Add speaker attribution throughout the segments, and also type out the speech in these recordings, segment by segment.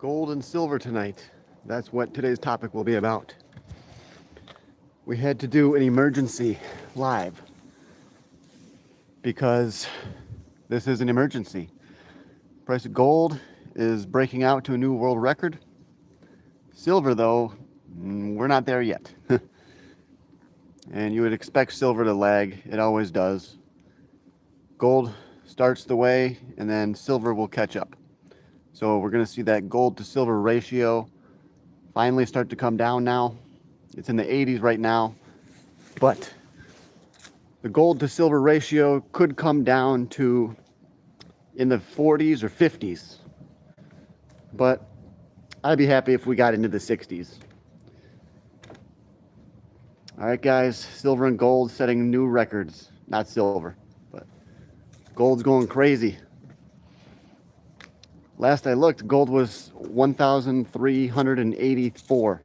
Speaker 1: Gold and silver tonight. That's what today's topic will be about. We had to do an emergency live because this is an emergency. Price of gold is breaking out to a new world record. Silver, though, we're not there yet. And you would expect silver to lag. It always does. Gold starts the way, and then silver will catch up. So we're going to see that gold to silver ratio finally start to come down now. It's in the 80s right now, but the gold to silver ratio could come down to in the 40s or 50s. But I'd be happy if we got into the 60s. All right, guys, silver and gold setting new records. Not silver, but gold's going crazy. Last I looked, gold was 1,384.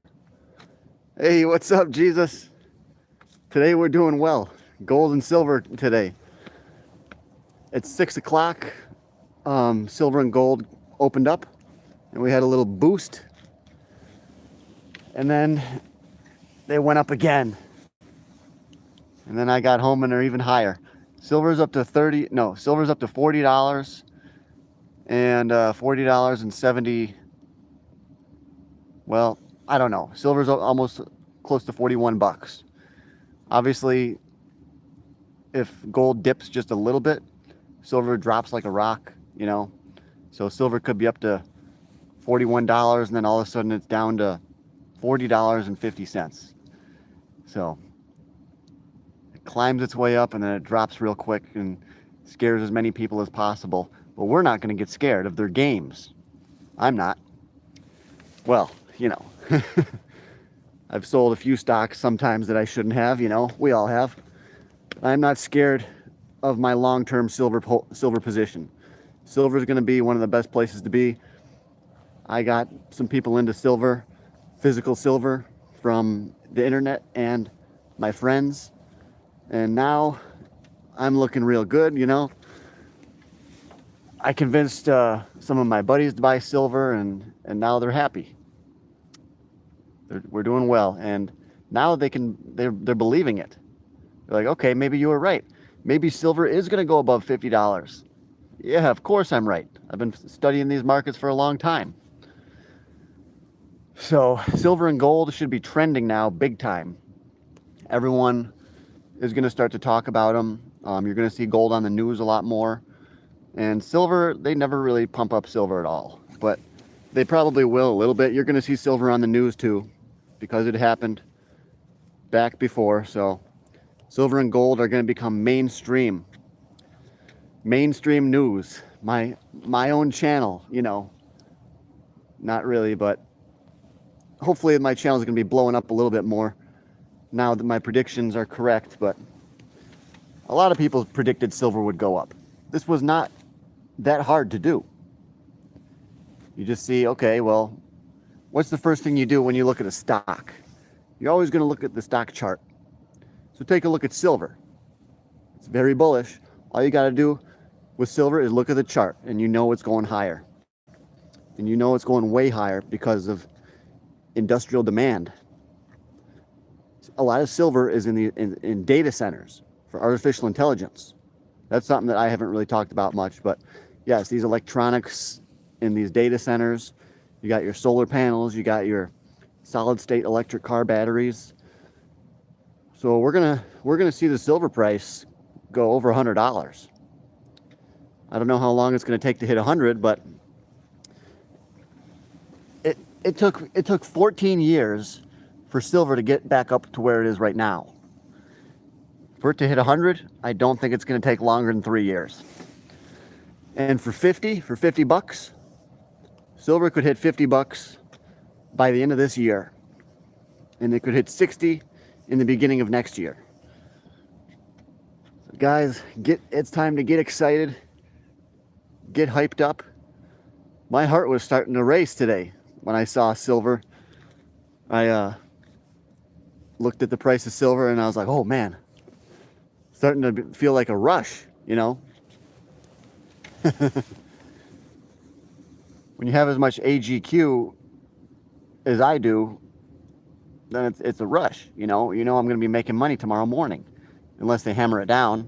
Speaker 1: Hey, what's up, Jesus? Today we're doing well. Gold and silver today. It's 6 o'clock. Silver and gold opened up, and we had a little boost. And then they went up again. And then I got home and they're even higher. Silver's up to $40 and $40.70. Well, I don't know. Silver's almost close to 41 bucks. Obviously, if gold dips just a little bit, silver drops like a rock, you know. So silver could be up to $41 and then all of a sudden it's down to $40.50. So it climbs its way up and then it drops real quick and scares as many people as possible. But we're not going to get scared of their games. I'm not. Well, you know, I've sold a few stocks sometimes that I shouldn't have, you know, we all have. I'm not scared of my long-term silver position. Silver is going to be one of the best places to be. I got some people into silver, physical silver, from the internet and my friends. And now I'm looking real good, you know. I convinced some of my buddies to buy silver, and now they're happy. We're doing well, and now they're believing it. They're like, okay, maybe you were right. Maybe silver is going to go above $50. Yeah, of course I'm right. I've been studying these markets for a long time. So silver and gold should be trending now big time. Everyone is going to start to talk about them. You're going to see gold on the news a lot more. And silver, they never really pump up silver at all. But they probably will a little bit. You're going to see silver on the news too, because it happened back before. So silver and gold are going to become mainstream news. My own channel, you know. Not really, but hopefully my channel is going to be blowing up a little bit more now that my predictions are correct. But a lot of people predicted silver would go up. This was not that hard to do. You just see, okay, well, what's the first thing you do when you look at a stock? You're always going to look at the stock chart. So take a look at silver. It's very bullish. All you got to do with silver is look at the chart, and you know it's going higher. And you know it's going way higher because of industrial demand. A lot of silver is in data centers for artificial intelligence. That's something that I haven't really talked about much, but yes, these electronics in these data centers, you got your solar panels, you got your solid state electric car batteries. So we're gonna see the silver price go over $100. I don't know how long it's gonna take to hit 100, but it took 14 years for silver to get back up to where it is right now. For it to hit 100, I don't think it's going to take longer than 3 years. And for 50 bucks, silver could hit 50 bucks by the end of this year. And it could hit 60 in the beginning of next year. So guys, it's time to get excited. Get hyped up. My heart was starting to race today when I saw silver. I looked at the price of silver and I was like, oh man. Starting to feel like a rush, you know. When you have as much AGQ as I do, then it's a rush. I'm going to be making money tomorrow morning, unless they hammer it down,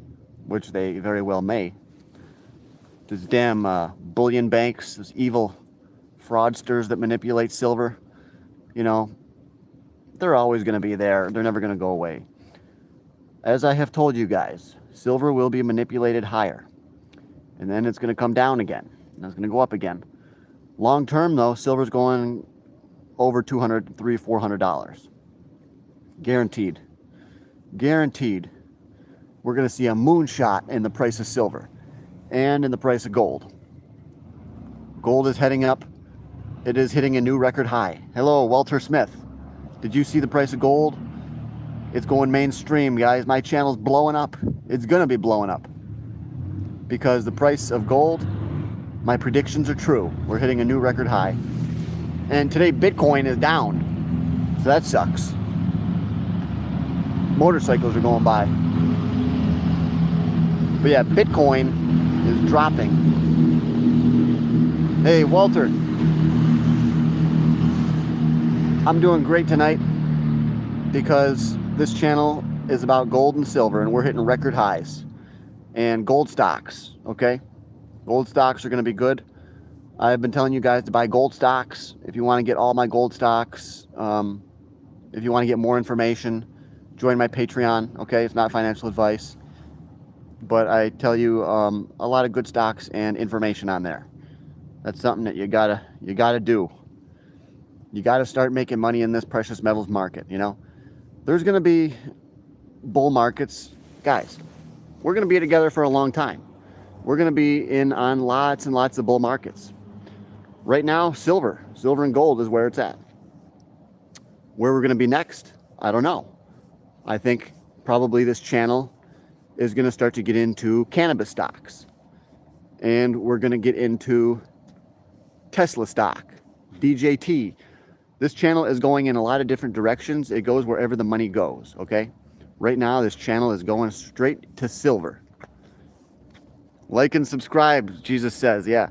Speaker 1: which they very well may. These damn bullion banks, those evil fraudsters that manipulate silver, they're always going to be there. They're never going to go away. As I have told you guys, silver will be manipulated higher, and then it's going to come down again, and it's going to go up again. Long term, though, silver's going over $200, $300, $400. Guaranteed. Guaranteed. We're going to see a moonshot in the price of silver and in the price of gold. Gold is heading up. It is hitting a new record high. Hello, Walter Smith. Did you see the price of gold? It's going mainstream, guys. My channel's blowing up. It's going to be blowing up. Because the price of gold, my predictions are true. We're hitting a new record high. And today, Bitcoin is down. So that sucks. Motorcycles are going by. But yeah, Bitcoin is dropping. Hey, Walter. I'm doing great tonight because this channel is about gold and silver, and we're hitting record highs. And gold stocks, okay? Gold stocks are going to be good. I've been telling you guys to buy gold stocks. If you want to get all my gold stocks, if you want to get more information, join my Patreon, okay? It's not financial advice. But I tell you a lot of good stocks and information on there. That's something that you gotta do. You gotta start making money in this precious metals market, There's gonna be bull markets. Guys, we're gonna be together for a long time. We're gonna be in on lots and lots of bull markets. Right now, silver and gold is where it's at. Where we're gonna be next, I don't know. I think probably this channel is going to start to get into cannabis stocks. And we're going to get into Tesla stock, DJT. This channel is going in a lot of different directions. It goes wherever the money goes, okay? Right now, this channel is going straight to silver. Like and subscribe, Jesus says, yeah.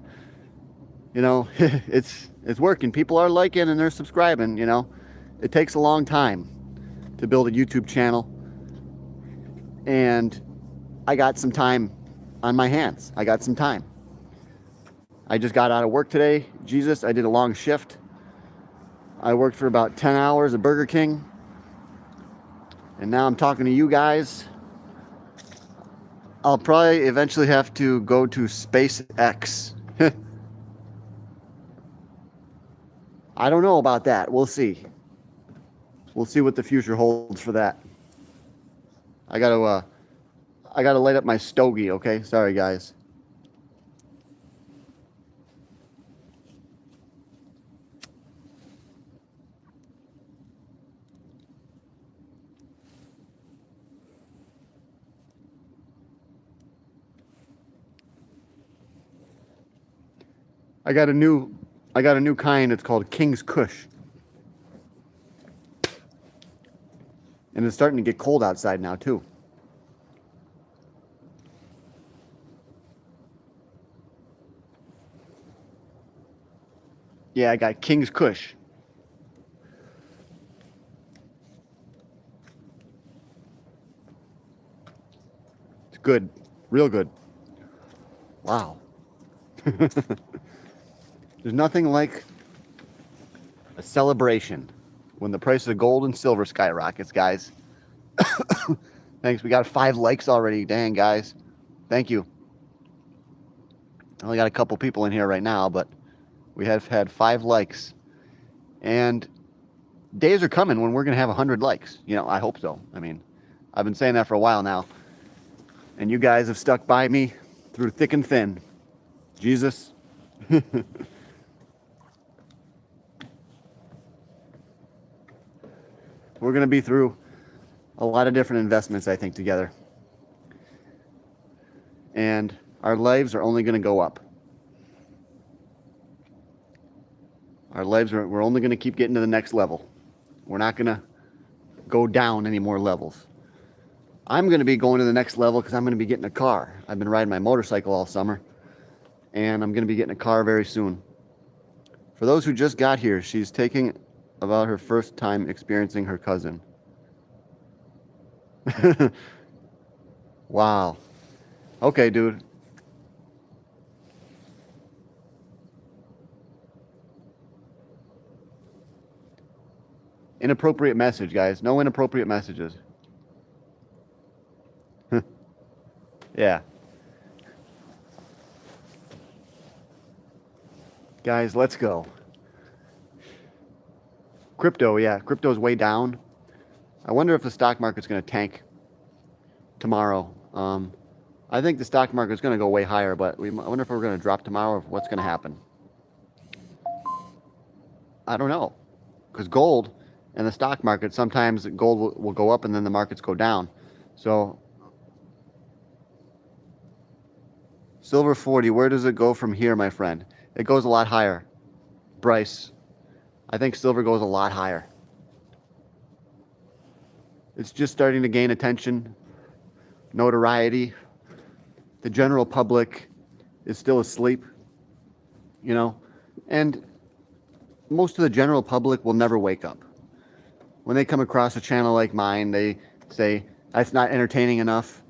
Speaker 1: It's working. People are liking and they're subscribing, It takes a long time to build a YouTube channel. And I got some time on my hands. I got some time. I just got out of work today. Jesus, I did a long shift. I worked for about 10 hours at Burger King. And now I'm talking to you guys. I'll probably eventually have to go to SpaceX. I don't know about that. We'll see. We'll see what the future holds for that. I gotta light up my stogie, okay? Sorry, guys. I got a new kind. It's called King's Kush. And it's starting to get cold outside now, too. Yeah, I got King's Kush. It's good. Real good. Wow. There's nothing like a celebration when the price of gold and silver skyrockets, guys. Thanks. We got 5 likes already. Dang, guys. Thank you. I only got a couple people in here right now, but we have had 5 likes. And days are coming when we're going to have 100 likes. I hope so. I mean, I've been saying that for a while now. And you guys have stuck by me through thick and thin. Jesus. We're going to be through a lot of different investments, I think, together. And our lives are only going to go up. We're only going to keep getting to the next level. We're not going to go down any more levels. I'm going to be going to the next level because I'm going to be getting a car. I've been riding my motorcycle all summer. And I'm going to be getting a car very soon. For those who just got here, she's taking about her first time experiencing her cousin. Wow. Okay, dude. Inappropriate message, guys. No inappropriate messages. Yeah. Guys, let's go. Crypto, yeah. Crypto's way down. I wonder if the stock market's going to tank tomorrow. I think the stock market's going to go way higher, but I wonder if we're going to drop tomorrow or what's going to happen. I don't know. Because gold and the stock market, sometimes gold will go up and then the markets go down. So, silver 40, where does it go from here, my friend? It goes a lot higher. Bryce, I think silver goes a lot higher. It's just starting to gain attention, notoriety. The general public is still asleep, you know, and most of the general public will never wake up. When they come across a channel like mine, they say, that's not entertaining enough.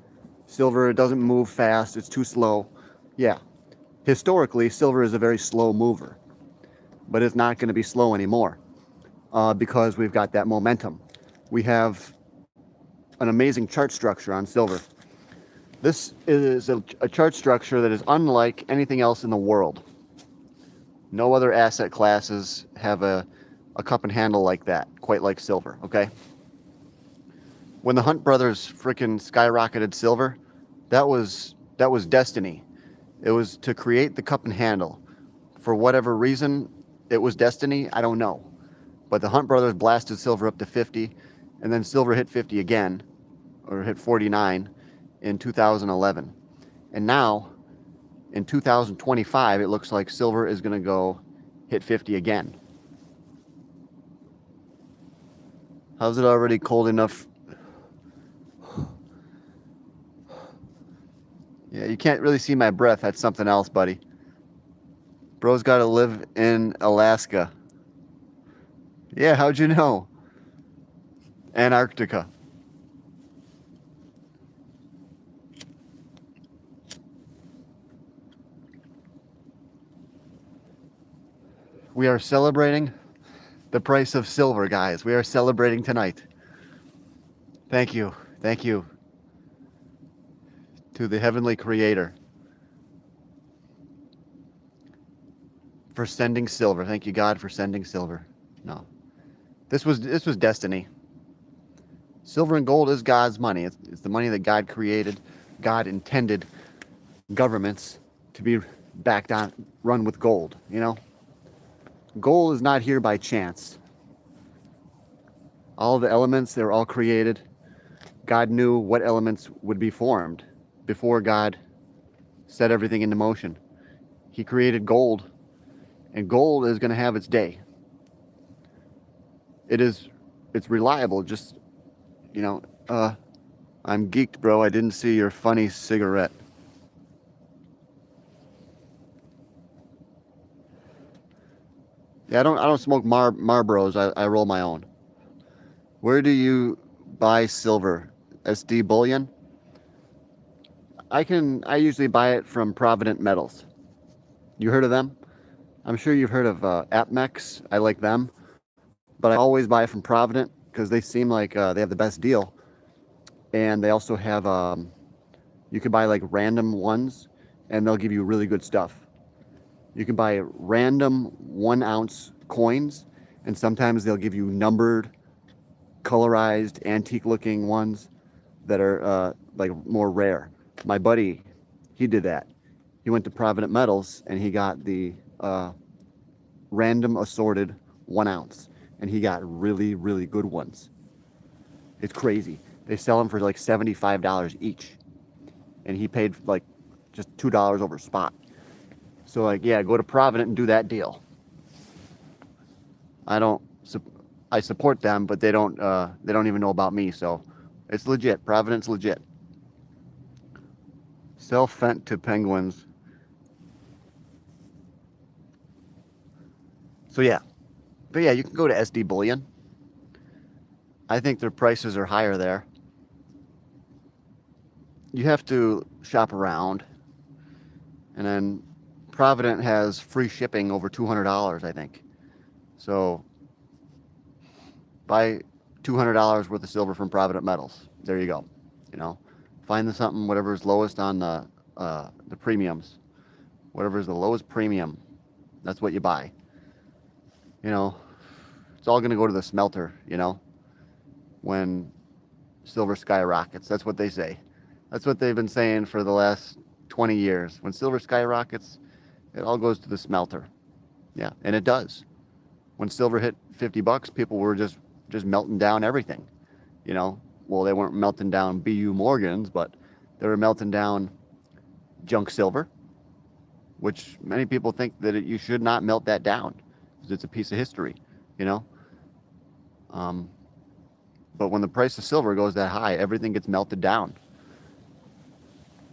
Speaker 1: Silver, it doesn't move fast, it's too slow. Yeah, historically, silver is a very slow mover, but it's not going to be slow anymore because we've got that momentum. We have an amazing chart structure on silver. This is a chart structure that is unlike anything else in the world. No other asset classes have a cup and handle like that, quite like silver, okay? When the Hunt brothers freaking skyrocketed silver, that was destiny. It was to create the cup and handle. For whatever reason, it was destiny, I don't know. But the Hunt brothers blasted silver up to 50, and then silver hit 50 again, or hit 49 in 2011. And now, in 2025, it looks like silver is going to go hit 50 again. How's it already cold enough? Yeah, you can't really see my breath. That's something else, buddy. Bro's got to live in Alaska. Yeah, how'd you know? Antarctica. We are celebrating the price of silver, guys. We are celebrating tonight. Thank you. Thank you to the Heavenly Creator for sending silver. Thank you, God, for sending silver. No. This was destiny. Silver and gold is God's money. It's the money that God created. God intended governments to be backed on, run with gold, you know? Gold is not here by chance. All the elements, they're all created. God knew what elements would be formed before God set everything into motion. He created gold, and gold is going to have its day. It's reliable, just, you know, I'm geeked, bro. I didn't see your funny cigarette. Yeah, I don't smoke Marlboros. I roll my own. Where do you buy silver? SD bullion? I usually buy it from Provident Metals. You heard of them? I'm sure you've heard of APMEX. I like them, but I always buy from Provident because they seem like they have the best deal, and they also have you can buy like random ones, and they'll give you really good stuff. You can buy random 1 ounce coins, and sometimes they'll give you numbered, colorized, antique looking ones that are like more rare. My buddy, he did that. He went to Provident Metals and he got the random assorted 1 ounce, and he got really, really good ones. It's crazy. They sell them for like $75 each, and he paid like just $2 over spot. So like, yeah, go to Provident and do that deal. I support them, but they don't even know about me, so it's legit. Provident's legit. Sell Fent to penguins. So yeah, but yeah, you can go to SD Bullion. I think their prices are higher there. You have to shop around, and then Provident has free shipping over $200, I think. So buy $200 worth of silver from Provident Metals. There you go. You know, find something whatever is lowest on the premiums, whatever is the lowest premium. That's what you buy. You know, it's all going to go to the smelter. You know, when silver skyrockets. That's what they say. That's what they've been saying for the last 20 years. When silver skyrockets, it all goes to the smelter. Yeah, and it does. When silver hit $50, people were just melting down everything. You know, well, they weren't melting down BU Morgans, but they were melting down junk silver, which many people think that you should not melt that down because it's a piece of history, you know. But when the price of silver goes that high, everything gets melted down.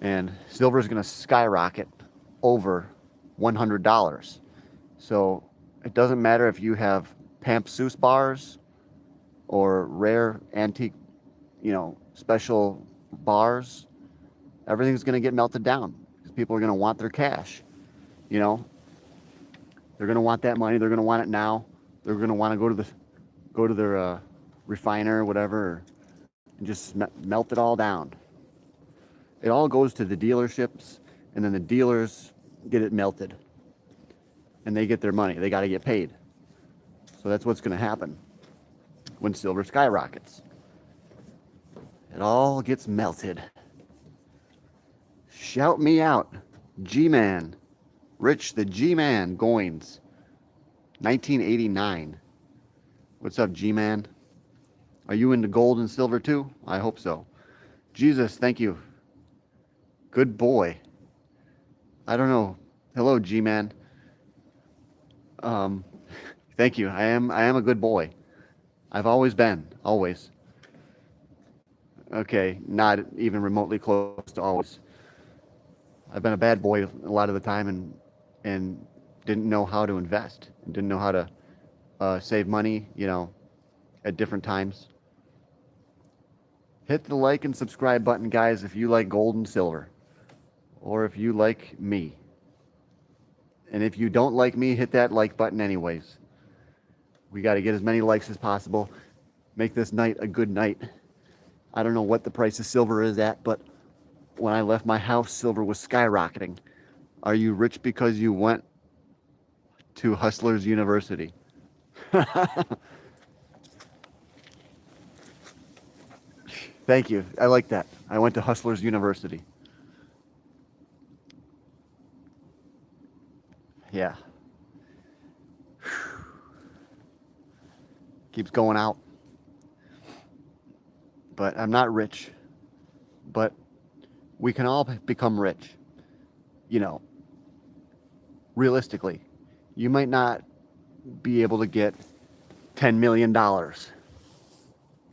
Speaker 1: And silver is going to skyrocket over $100. So it doesn't matter if you have Pampseuss bars or rare antique, you know, special bars. Everything's going to get melted down because people are going to want their cash. You know, they're going to want that money. They're going to want it now. They're going to want to go to their refiner or whatever, and just melt it all down. It all goes to the dealerships, and then the dealers get it melted, and they get their money. They got to get paid. So that's what's going to happen when silver skyrockets. It all gets melted. Shout me out, G-Man. Rich the G-Man Goins, 1989. What's up, G-Man? Are you into gold and silver too? I hope so. Jesus, thank you. Good boy. I don't know. Hello, G-Man. Thank you. I am a good boy. I've always been. Always. Okay, not even remotely close to always. I've been a bad boy a lot of the time and didn't know how to invest and didn't know how to save money, you know, at different times. Hit the like and subscribe button, guys, if you like gold and silver, or if you like me. And if you don't like me, hit that like button anyways. We got to get as many likes as possible. Make this night a good night. I don't know what the price of silver is at, but when I left my house, silver was skyrocketing. Are you rich because you went to Hustlers University? Thank you. I like that. I went to Hustlers University. Yeah. Keeps going out. But I'm not rich. But we can all become rich. You know, realistically, you might not be able to get $10 million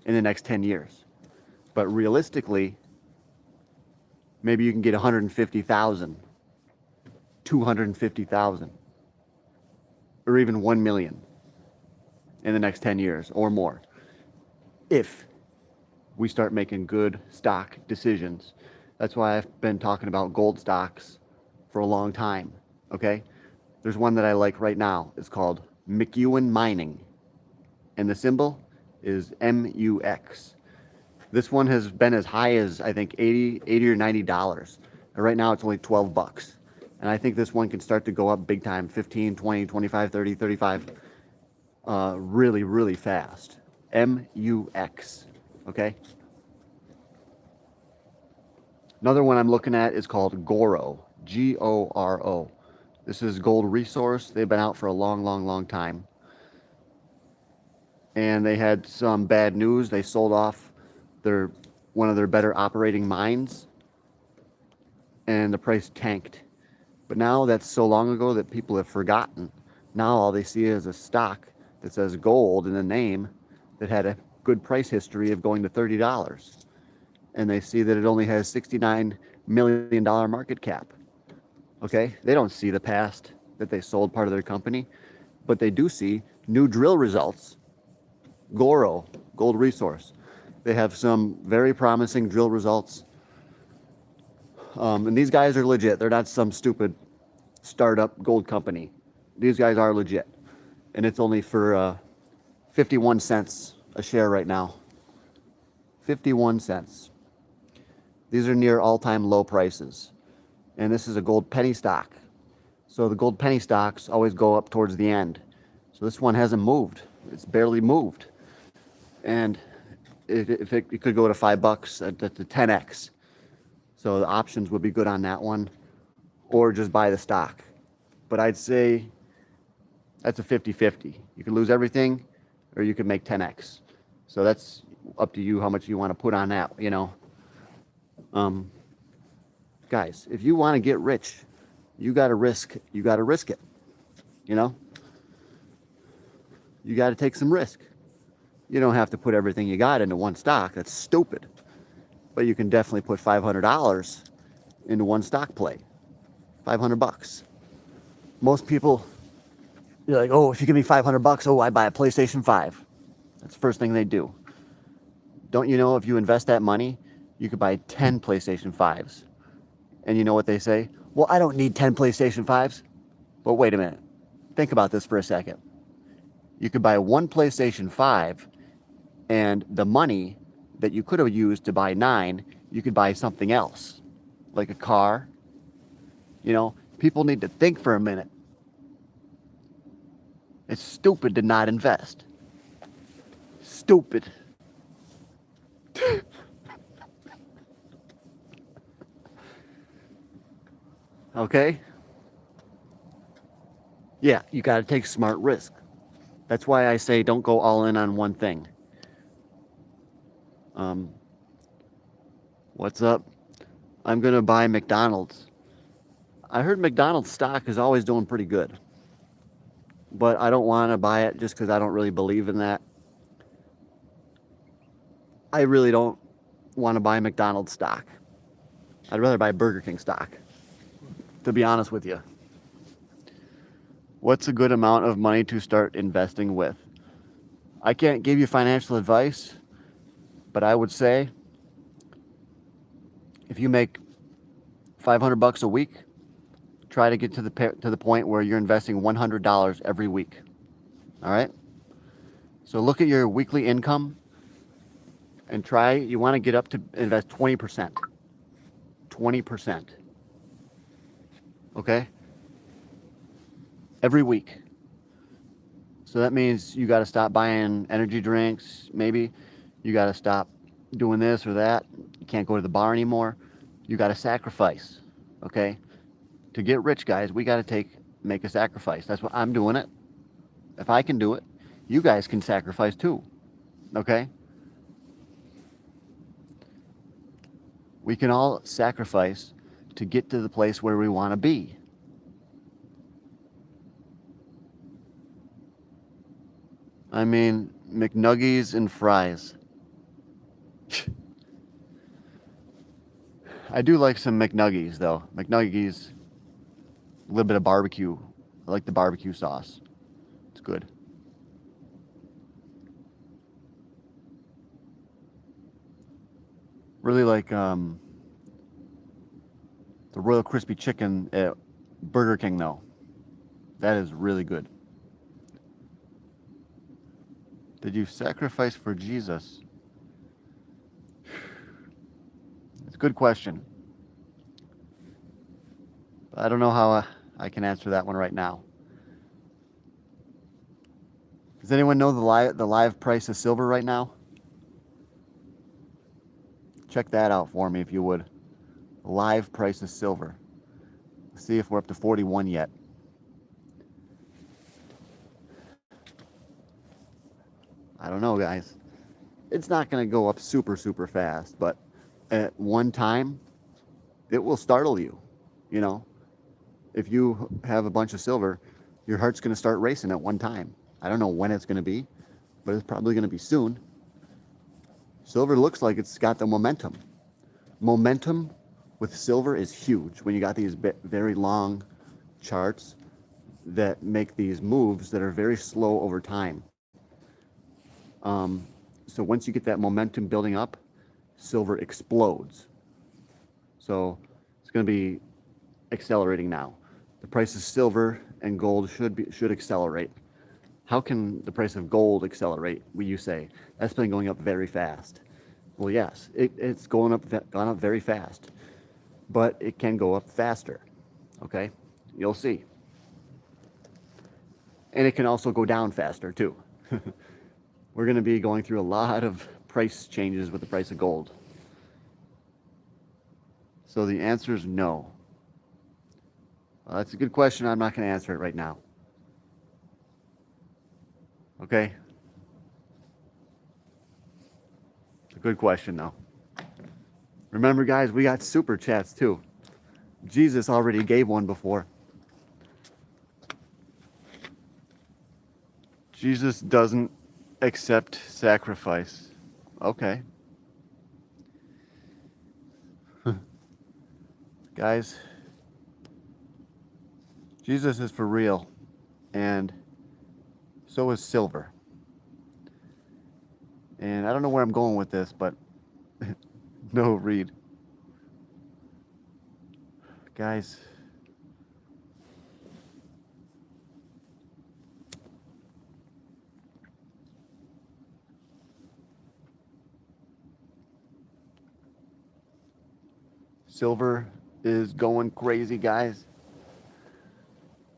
Speaker 1: in the next 10 years. But realistically, maybe you can get 150,000, 250,000, or even 1 million in the next 10 years or more. If we start making good stock decisions. That's why I've been talking about gold stocks for a long time, okay? There's one that I like right now. It's called McEwen Mining, and the symbol is MUX. This one has been as high as, I think, $80 or $90. And right now it's only 12 bucks. And I think this one can start to go up big time, 15, 20, 25, 30, 35, really, really fast. MUX, okay? Another one I'm looking at is called Goro, Goro. This is Gold Resource. They've been out for a long, long, long time. And they had some bad news. They sold off one of their better operating mines, and the price tanked. But now that's so long ago that people have forgotten. Now all they see is a stock that says gold in the name that had a good price history of going to $30. And they see that it only has $69 million market cap. Okay? They don't see the past that they sold part of their company. but they do see new drill results. Goro, Gold Resource. They have some very promising drill results. And these guys are legit. They're not some stupid startup gold company. These guys are legit. And it's only for 51 cents a share right now. 51 cents. These are near all-time low prices. And this is a gold penny stock. So the gold penny stocks always go up towards the end. So this one hasn't moved. It's barely moved. And it could go to $5 at the 10x. So the options would be good on that one, or just buy the stock. But I'd say that's a 50-50. You can lose everything, or you can make 10x. So that's up to you how much you want to put on that, you know. Guys, if you want to get rich, you got to risk it, you know. You got to take some risk. You don't have to put everything you got into one stock. That's stupid. But you can definitely put $500 into one stock play. $500. Most people, you're like, oh, if you give me $500, oh, I buy a PlayStation 5. That's the first thing they do. Don't you know if you invest that money, you could buy 10 PlayStation 5s. And you know what they say? Well, I don't need 10 PlayStation 5s. But wait a minute. Think about this for a second. You could buy one PlayStation 5, and the money that you could have used to buy 9, you could buy something else, like a car. You know, people need to think for a minute. It's stupid to not invest. Stupid. Okay? Yeah, you got to take smart risk. That's why I say don't go all in on one thing. What's up? I'm going to buy McDonald's. I heard McDonald's stock is always doing pretty good. But I don't want to buy it just because I don't really believe in that. I really don't want to buy McDonald's stock. I'd rather buy Burger King stock, to be honest with you. What's a good amount of money to start investing with? I can't give you financial advice, but I would say if you make $500 a week, try to get to the point where you're investing $100 every week. All right? So look at your weekly income and you want to get up to invest 20%. 20%. Okay? Every week. So that means you got to stop buying energy drinks, maybe. You got to stop doing this or that. You can't go to the bar anymore. You got to sacrifice, okay? To get rich, guys, we got to make a sacrifice. That's what I'm doing it. If I can do it, you guys can sacrifice too, okay? We can all sacrifice to get to the place where we want to be. I mean, McNuggies and fries. I do like some McNuggies, though. McNuggies, a little bit of barbecue. I like the barbecue sauce. It's good. Really like the Royal Crispy Chicken at Burger King, though. That is really good. Did you sacrifice for Jesus? It's a good question. But I don't know how I can answer that one right now. Does anyone know the live price of silver right now? Check that out for me if you would. Live price of silver. Let's see if we're up to 41 yet. I don't know, guys. It's not going to go up super, super fast, but at one time, it will startle you. You know, if you have a bunch of silver, your heart's going to start racing at one time. I don't know when it's going to be, but it's probably going to be soon. Silver looks like it's got the momentum. Momentum with silver is huge when you got these very long charts. that make these moves that are very slow over time. So once you get that momentum building up, silver explodes. So it's going to be accelerating now. The price of silver and gold should accelerate. How can the price of gold accelerate? Will you say that's been going up very fast? Well, yes, it's gone up very fast, but it can go up faster. Okay, you'll see, and it can also go down faster too. We're going to be going through a lot of price changes with the price of gold. So the answer is no. Well, that's a good question. I'm not going to answer it right now. Okay? It's a good question, though. Remember, guys, we got super chats, too. Jesus already gave one before. Jesus doesn't accept sacrifice. Okay. Guys, Jesus is for real, and so is silver. And I don't know where I'm going with this, but no, read. Guys, silver is going crazy, guys.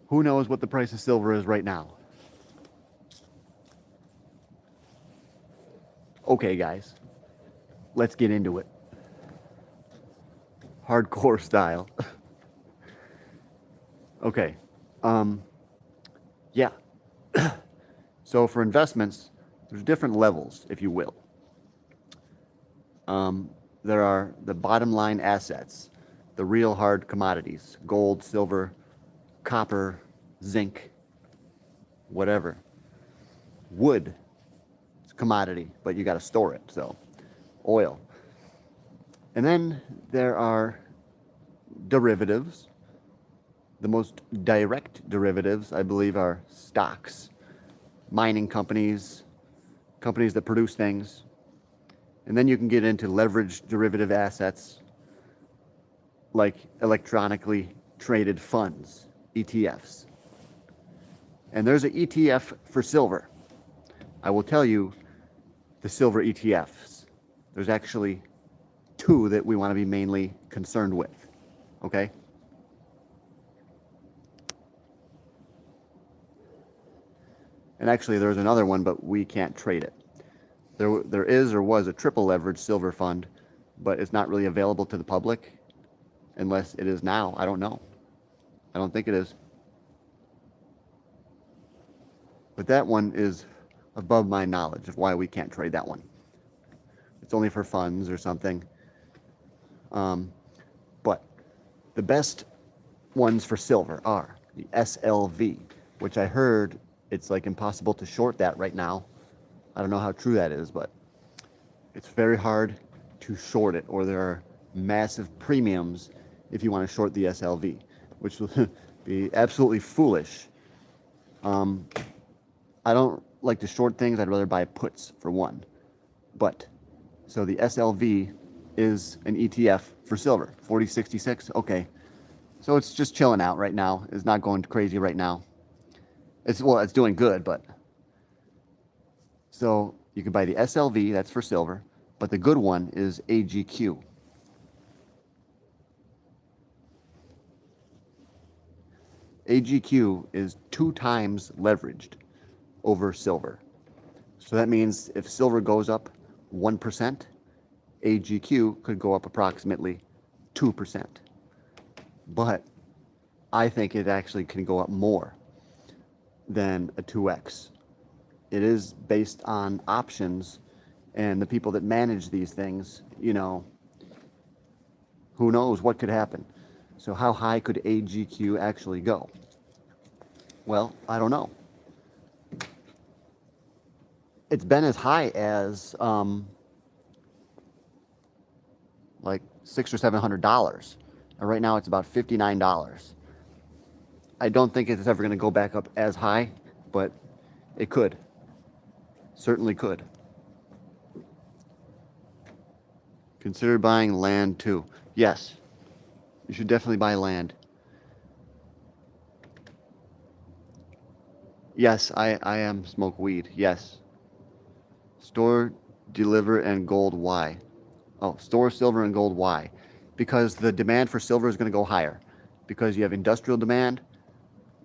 Speaker 1: Who knows what the price of silver is right now? Okay, guys, let's get into it. Hardcore style. Okay. Yeah. So for investments, there's different levels, if you will. There are the bottom line assets, the real hard commodities, gold, silver, copper, zinc, whatever. Wood, it's a commodity, but you got to store it, so oil. And then there are derivatives. The most direct derivatives, I believe, are stocks, mining companies, companies that produce things. And then you can get into leveraged derivative assets like electronically traded funds, ETFs. And there's an ETF for silver. I will tell you the silver ETFs. There's actually two that we want to be mainly concerned with. Okay? And actually, there's another one, but we can't trade it. There is or was a triple leverage silver fund, but it's not really available to the public unless it is now. I don't know. I don't think it is. But that one is above my knowledge of why we can't trade that one. It's only for funds or something. But the best ones for silver are the SLV, which I heard it's like impossible to short that right now. I don't know how true that is, but it's very hard to short it, or there are massive premiums if you want to short the SLV, which will be absolutely foolish. I don't like to short things. I'd rather buy puts for one. But, so the SLV is an ETF for silver, 4066. Okay. So it's just chilling out right now. It's not going crazy right now. It's doing good, but so you can buy the SLV, that's for silver, but the good one is AGQ. AGQ is 2 times leveraged over silver. So that means if silver goes up 1%, AGQ could go up approximately 2%. But I think it actually can go up more than a 2x. It is based on options, and the people that manage these things, you know, who knows what could happen. So how high could AGQ actually go? Well, I don't know. It's been as high as like $600 or $700, and right now it's about $59. I don't think it's ever going to go back up as high, but it could. Certainly could. Consider buying land too. Yes, you should definitely buy land. Yes, I am smoke weed. Yes. Store, deliver, and gold. Why? Oh, store silver and gold. Why? Because the demand for silver is going to go higher. Because you have industrial demand,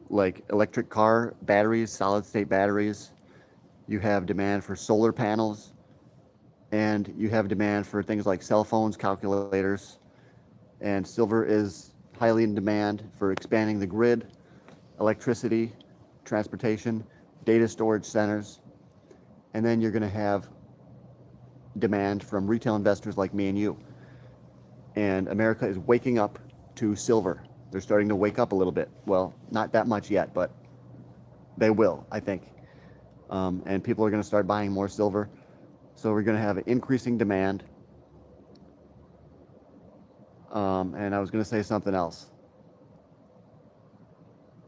Speaker 1: like electric car batteries, solid state batteries. You have demand for solar panels, and you have demand for things like cell phones, calculators, and silver is highly in demand for expanding the grid, electricity, transportation, data storage centers, and then you're going to have demand from retail investors like me and you. And America is waking up to silver. They're starting to wake up a little bit. Well, not that much yet, but they will, I think. And people are going to start buying more silver. So we're going to have an increasing demand. And I was going to say something else.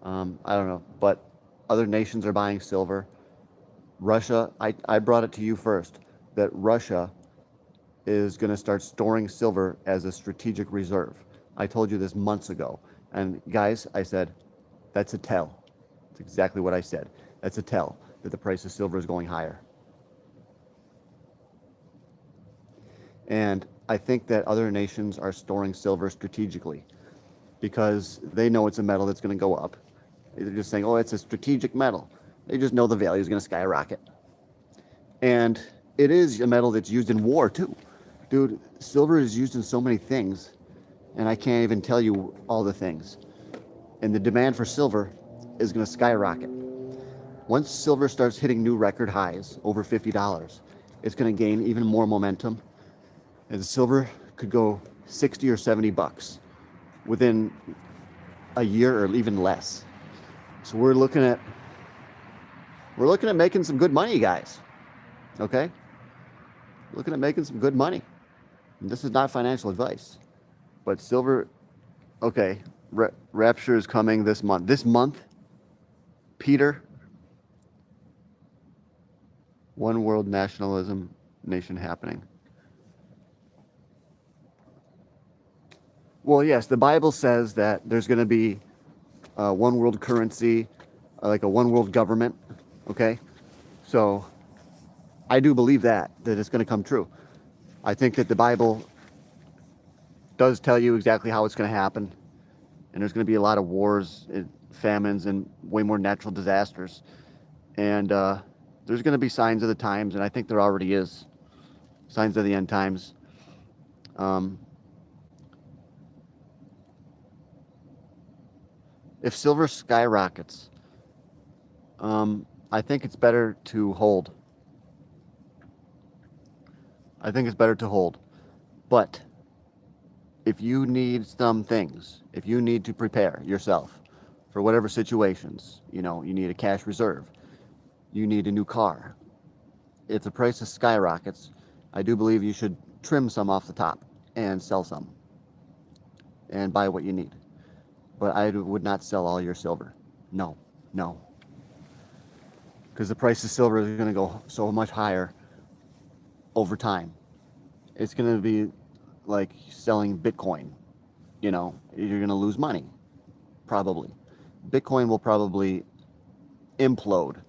Speaker 1: I don't know, but other nations are buying silver. Russia, I brought it to you first, that Russia is going to start storing silver as a strategic reserve. I told you this months ago. And guys, I said, that's a tell. That's exactly what I said. That's a tell that the price of silver is going higher. And I think that other nations are storing silver strategically because they know it's a metal that's going to go up. They're just saying, oh, it's a strategic metal. They just know the value is going to skyrocket. And it is a metal that's used in war too. Dude, silver is used in so many things, and I can't even tell you all the things. And the demand for silver is going to skyrocket. Once silver starts hitting new record highs, over $50, it's going to gain even more momentum. And silver could go 60 or 70 bucks within a year or even less. So we're looking at making some good money, guys. Okay? Looking at making some good money. And this is not financial advice. But silver, okay, Rapture is coming this month. This month, Peter, one world nationalism, nation happening. Well, yes, the Bible says that there's going to be one world currency, like a one world government, okay? So I do believe that it's going to come true. I think that the Bible does tell you exactly how it's going to happen. And there's going to be a lot of wars, famines, and way more natural disasters. And there's going to be signs of the times, and I think there already is. Signs of the end times. If silver skyrockets, I think it's better to hold. I think it's better to hold. But if you need some things, if you need to prepare yourself for whatever situations, you need a cash reserve, you need a new car. If the price of skyrockets, I do believe you should trim some off the top and sell some and buy what you need. But I would not sell all your silver. No. Because the price of silver is going to go so much higher over time. It's going to be like selling Bitcoin. You're going to lose money. Probably. Bitcoin will probably implode.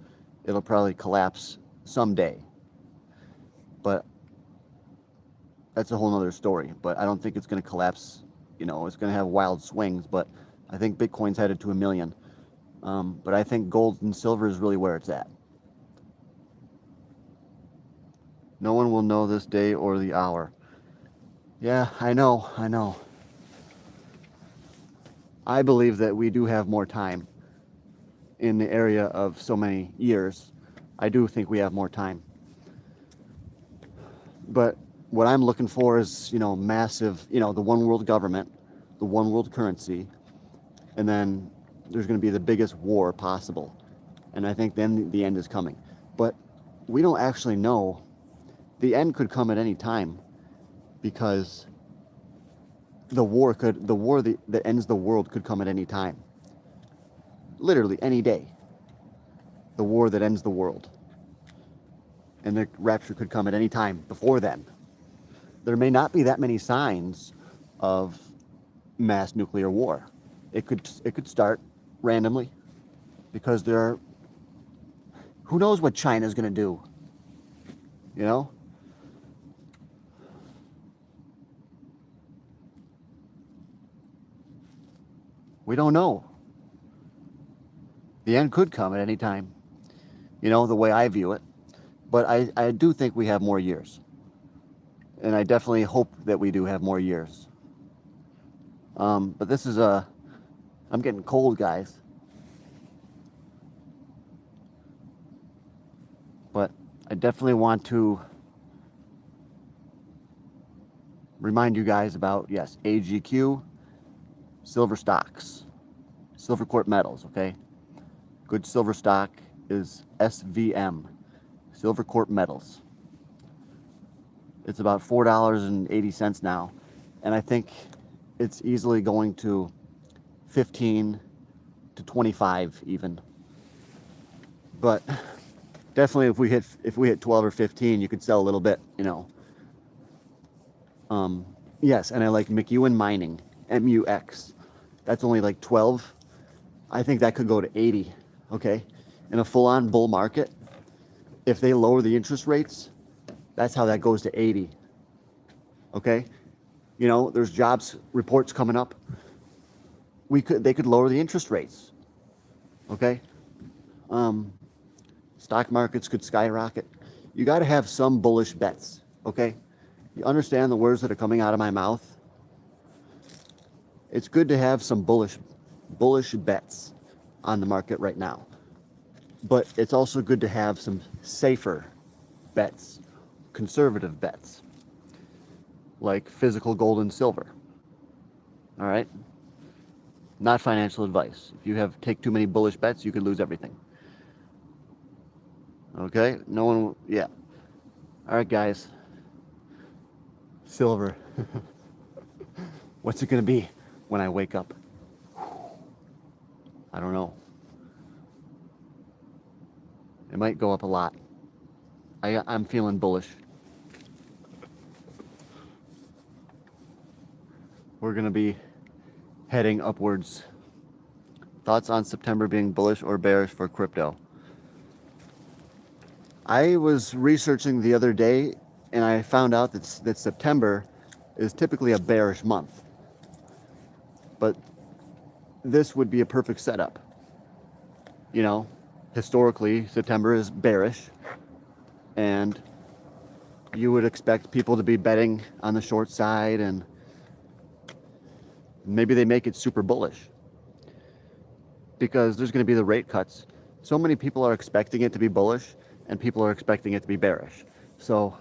Speaker 1: It'll probably collapse someday. But that's a whole nother story. But I don't think it's going to collapse. It's going to have wild swings. But I think Bitcoin's headed to 1 million. But I think gold and silver is really where it's at. No one will know this day or the hour. Yeah, I know. I believe that we do have more time in the area of so many years. I do think we have more time. But what I'm looking for is, massive, the one world government, the one world currency, and then there's going to be the biggest war possible. And I think then the end is coming. But we don't actually know. The end could come at any time because the war that ends the world could come at any time. literally any day. The war that ends the world. And the rapture could come at any time before then. There may not be that many signs of mass nuclear war. It could start randomly because there are, who knows what China's going to do, you know? We don't know. The end could come at any time, you know, the way I view it. But I do think we have more years. And I definitely hope that we do have more years. But this is I'm getting cold, guys. But I definitely want to remind you guys about, yes, AGQ, silver stocks, silver court metals, okay? Good silver stock is SVM, silver court metals. It's about $4.80 now, and I think it's easily going to 15 to 25 even. But definitely if we hit 12 or 15, you could sell a little bit, you know. Yes, and I like McEwen Mining, MUX. That's only like 12. I think that could go to 80, okay? In a full-on bull market, if they lower the interest rates, that's how that goes to 80, okay? You know, there's jobs reports coming up. They could lower the interest rates, okay? Stock markets could skyrocket. You got to have some bullish bets, okay? You understand the words that are coming out of my mouth? It's good to have some bullish bets on the market right now. But it's also good to have some safer bets, conservative bets, like physical gold and silver. All right? Not financial advice. If you take too many bullish bets, you could lose everything. Okay? No one, yeah. All right, guys. Silver. What's it going to be when I wake up? I don't know. It might go up a lot. I'm feeling bullish. We're going to be heading upwards. Thoughts on September being bullish or bearish for crypto? I was researching the other day and I found out that September is typically a bearish month. But this would be a perfect setup. You know, historically, September is bearish, and you would expect people to be betting on the short side, and maybe they make it super bullish because there's going to be the rate cuts. So many people are expecting it to be bullish, and people are expecting it to be bearish. So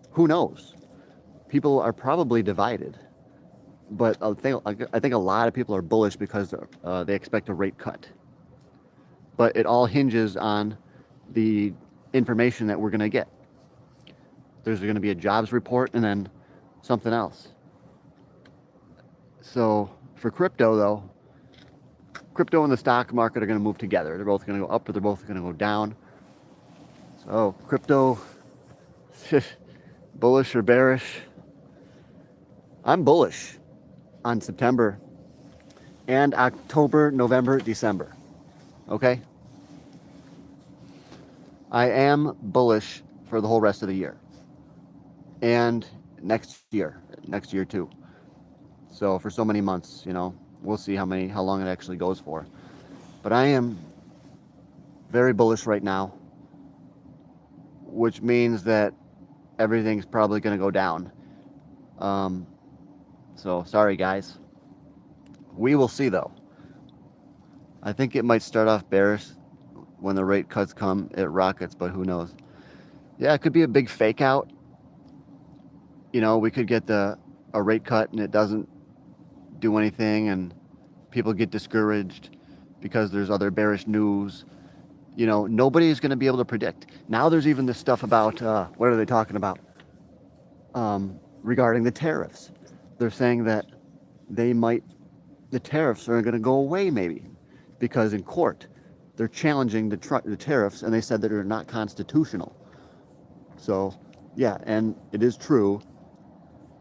Speaker 1: who knows? People are probably divided. But I think a lot of people are bullish because they expect a rate cut. But it all hinges on the information that we're going to get. There's going to be a jobs report and then something else. So for crypto, though, crypto and the stock market are going to move together. They're both going to go up or they're both going to go down. So crypto, bullish or bearish? I'm bullish on September and October, November, December. Okay? I am bullish for the whole rest of the year. And next year too. So for so many months, you know, we'll see how long it actually goes for. But I am very bullish right now, which means that everything's probably going to go down. So sorry, guys. We will see, though. I think it might start off bearish. When the rate cuts come, it rockets, but who knows? Yeah, it could be a big fake out. You know, we could get a rate cut and it doesn't do anything, and people get discouraged because there's other bearish news. You know, nobody is going to be able to predict. Now there's even this stuff about, what are they talking about? Regarding the tariffs. They're saying that the tariffs are going to go away maybe. because in court they're challenging the tariffs, and they said that they're not constitutional. So yeah, and it is true.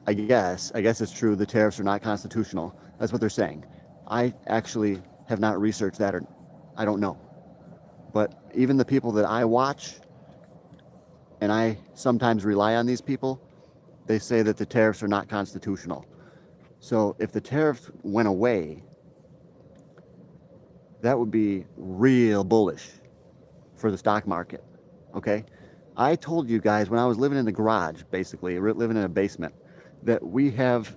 Speaker 1: I guess it's true. The tariffs are not constitutional. That's what they're saying. I actually have not researched that, or I don't know. But even the people that I watch, and I sometimes rely on these people, they say that the tariffs are not constitutional. So if the tariffs went away, that would be real bullish for the stock market. Okay? I told you guys when I was living in the garage, basically, living in a basement, that we have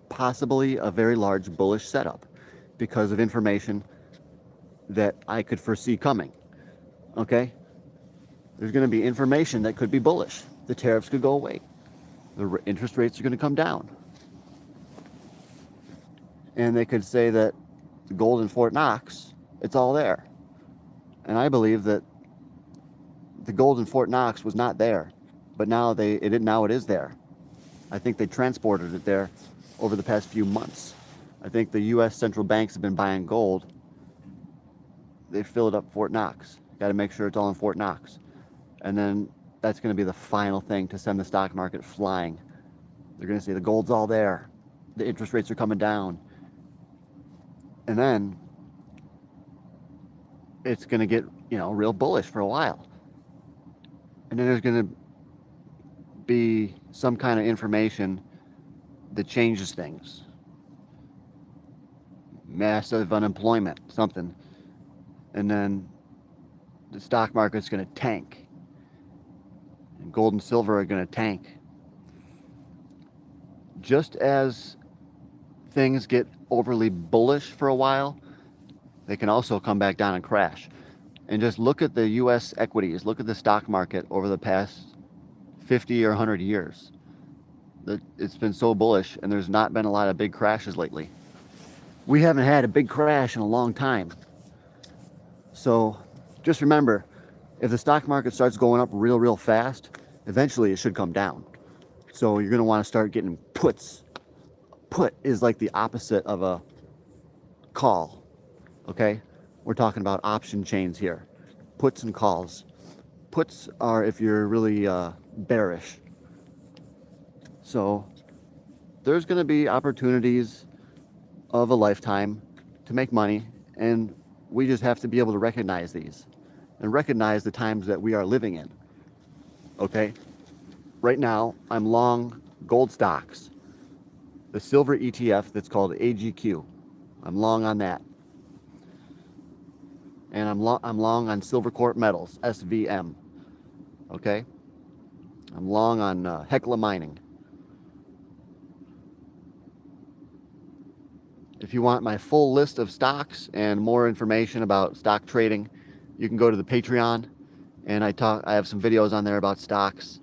Speaker 1: possibly a very large bullish setup because of information that I could foresee coming. Okay? There's going to be information that could be bullish. The tariffs could go away. The interest rates are going to come down. And they could say that the gold in Fort Knox, it's all there. And I believe that the gold in Fort Knox was not there, but now it is there. I think they transported it there over the past few months. I think the U.S. central banks have been buying gold. They fill it up Fort Knox. Got to make sure it's all in Fort Knox. And then that's going to be the final thing to send the stock market flying. They're going to say the gold's all there. The interest rates are coming down. And then it's going to get, real bullish for a while. And then there's going to be some kind of information that changes things. Massive unemployment, something. And then the stock market's going to tank. And gold and silver are going to tank. Just as things get overly bullish for a while, they can also come back down and crash. And just look at the U.S. equities, look at the stock market over the past 50 or 100 years. It's been so bullish, and there's not been a lot of big crashes lately. We haven't had a big crash in a long time. So just remember, if the stock market starts going up real fast, eventually it should come down. So you're going to want to start getting puts. Put is like the opposite of a call. Okay? We're talking about option chains here. Puts and calls. Puts are if you're really bearish. So there's going to be opportunities of a lifetime to make money, and we just have to be able to recognize these and recognize the times that we are living in. Okay? Right now, I'm long gold stocks. The silver ETF that's called AGQ. I'm long on that. And I'm long on Silvercorp Metals, SVM. Okay? I'm long on Hecla Mining. If you want my full list of stocks and more information about stock trading, you can go to the Patreon, and I have some videos on there about stocks,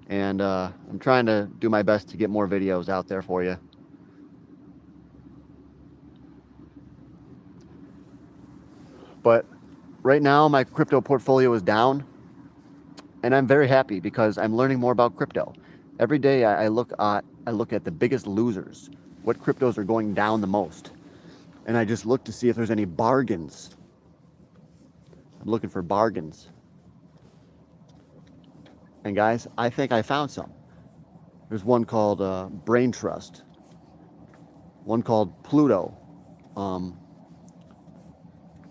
Speaker 1: and I'm trying to do my best to get more videos out there for you. But right now my crypto portfolio is down, and I'm very happy because I'm learning more about crypto. Every day I look at the biggest losers, what cryptos are going down the most. And I just look to see if there's any bargains. I'm looking for bargains. And guys, I think I found some. There's one called Brain Trust. One called Pluto.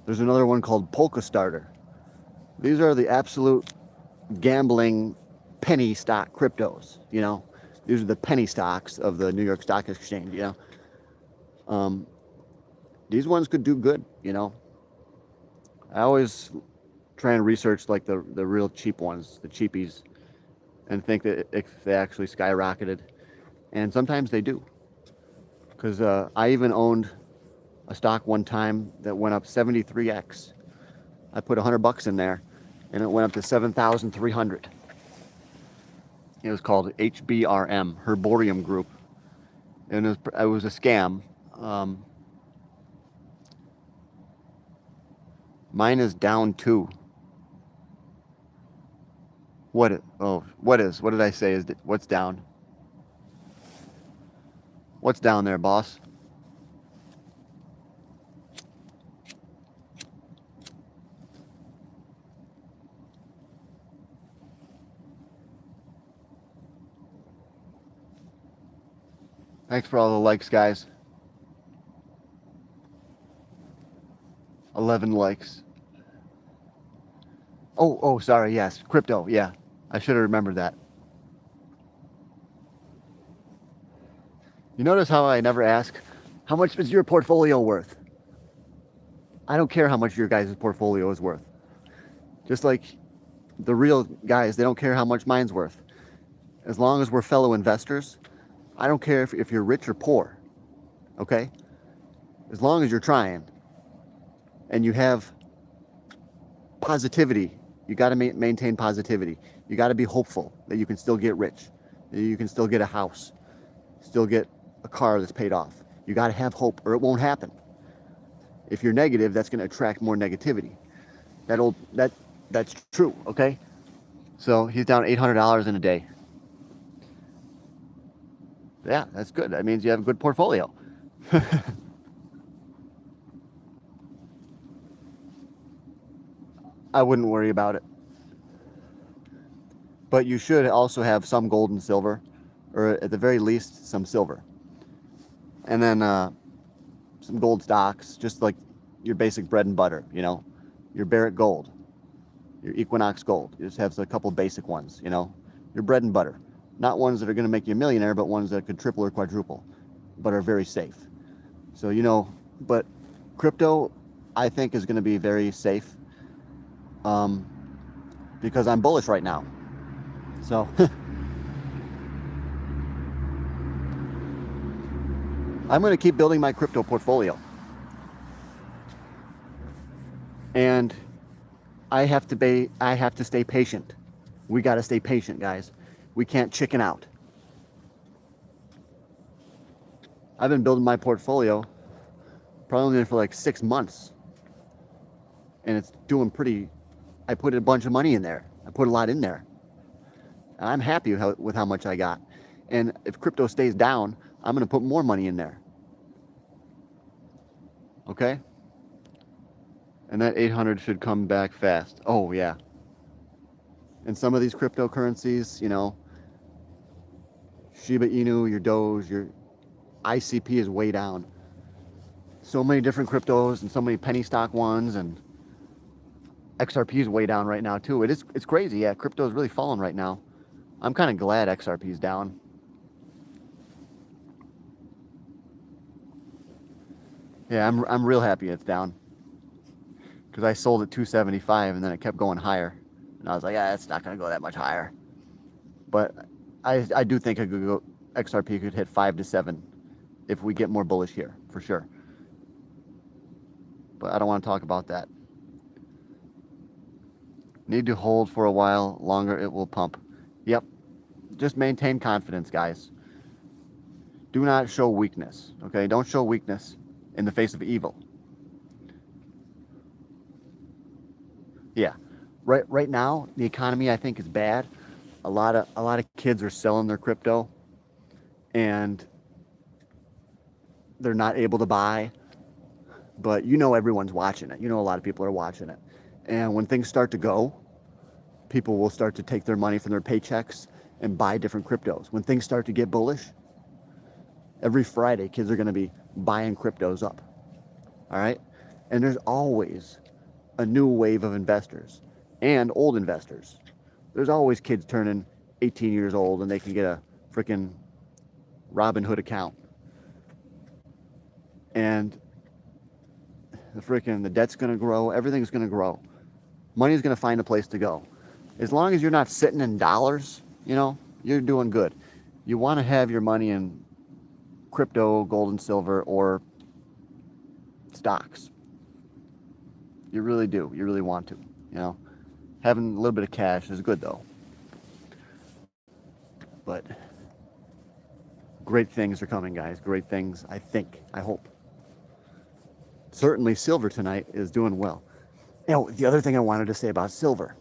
Speaker 1: There's another one called Polka Starter. These are the absolute gambling penny stock cryptos, These are the penny stocks of the New York Stock Exchange, These ones could do good, I always try and research like the real cheap ones, the cheapies, and think that if they actually skyrocketed. And sometimes they do. Because I even owned a stock one time that went up 73x. I put $100 in there, and it went up to 7,300. It was called HBRM, Herborium Group, and it was a scam. Mine is down too. What did I say? What's down? What's down there, boss? Thanks for all the likes, guys. 11 likes. Oh, sorry. Yes, crypto. Yeah, I should have remembered that. You notice how I never ask, how much is your portfolio worth? I don't care how much your guys' portfolio is worth. Just like the real guys, they don't care how much mine's worth. As long as we're fellow investors, I don't care if you're rich or poor, okay? As long as you're trying and you have positivity, you got to maintain positivity. You got to be hopeful that you can still get rich, that you can still get a house, still get a car that's paid off. You got to have hope or it won't happen. If you're negative, that's going to attract more negativity. That's true, okay? So he's down $800 in a day. Yeah, that's good. That means you have a good portfolio. I wouldn't worry about it. But you should also have some gold and silver, or at the very least, some silver. And then some gold stocks, just like your basic bread and butter, you know, your Barrick Gold, your Equinox Gold. You just have a couple basic ones, you know, your bread and butter. Not ones that are going to make you a millionaire, but ones that could triple or quadruple, but are very safe. So, you know, but crypto, I think, is going to be very safe because I'm bullish right now. So, I'm going to keep building my crypto portfolio. And I have to stay patient. We got to stay patient, guys. We can't chicken out. I've been building my portfolio probably for like 6 months. And it's doing pretty. I put a bunch of money in there. I put a lot in there. And I'm happy with how much I got. And if crypto stays down, I'm going to put more money in there. Okay? And that 800 should come back fast. Oh, yeah. And some of these cryptocurrencies, you know, Shiba Inu, your Doge, your ICP is way down. So many different cryptos and so many penny stock ones, and XRP is way down right now too. It's crazy. Yeah, crypto is really falling right now. I'm kind of glad XRP is down. Yeah, I'm real happy it's down because I sold at 275 and then it kept going higher, and I was like, it's not gonna go that much higher. But I do think XRP could hit 5 to 7 if we get more bullish here for sure. But I don't want to talk about that. Need to hold for a while longer, it will pump. Yep. Just maintain confidence, guys. Do not show weakness, okay? Don't show weakness in the face of evil. Yeah. Right now, the economy, I think, is bad. A lot of kids are selling their crypto and they're not able to buy. But you know everyone's watching it. You know a lot of people are watching it. And when things start to go, people will start to take their money from their paychecks and buy different cryptos. When things start to get bullish, every Friday, kids are going to be buying cryptos up. All right? And there's always a new wave of investors and old investors. There's always kids turning 18 years old and they can get a freaking Robinhood account. And the debt's going to grow. Everything's going to grow. Money's going to find a place to go. As long as you're not sitting in dollars, you know, you're doing good. You want to have your money in crypto, gold and silver, or stocks. You really do. You really want to, you know. Having a little bit of cash is good, though. But great things are coming, guys. Great things, I think. I hope. Certainly silver tonight is doing well. You know, the other thing I wanted to say about silver.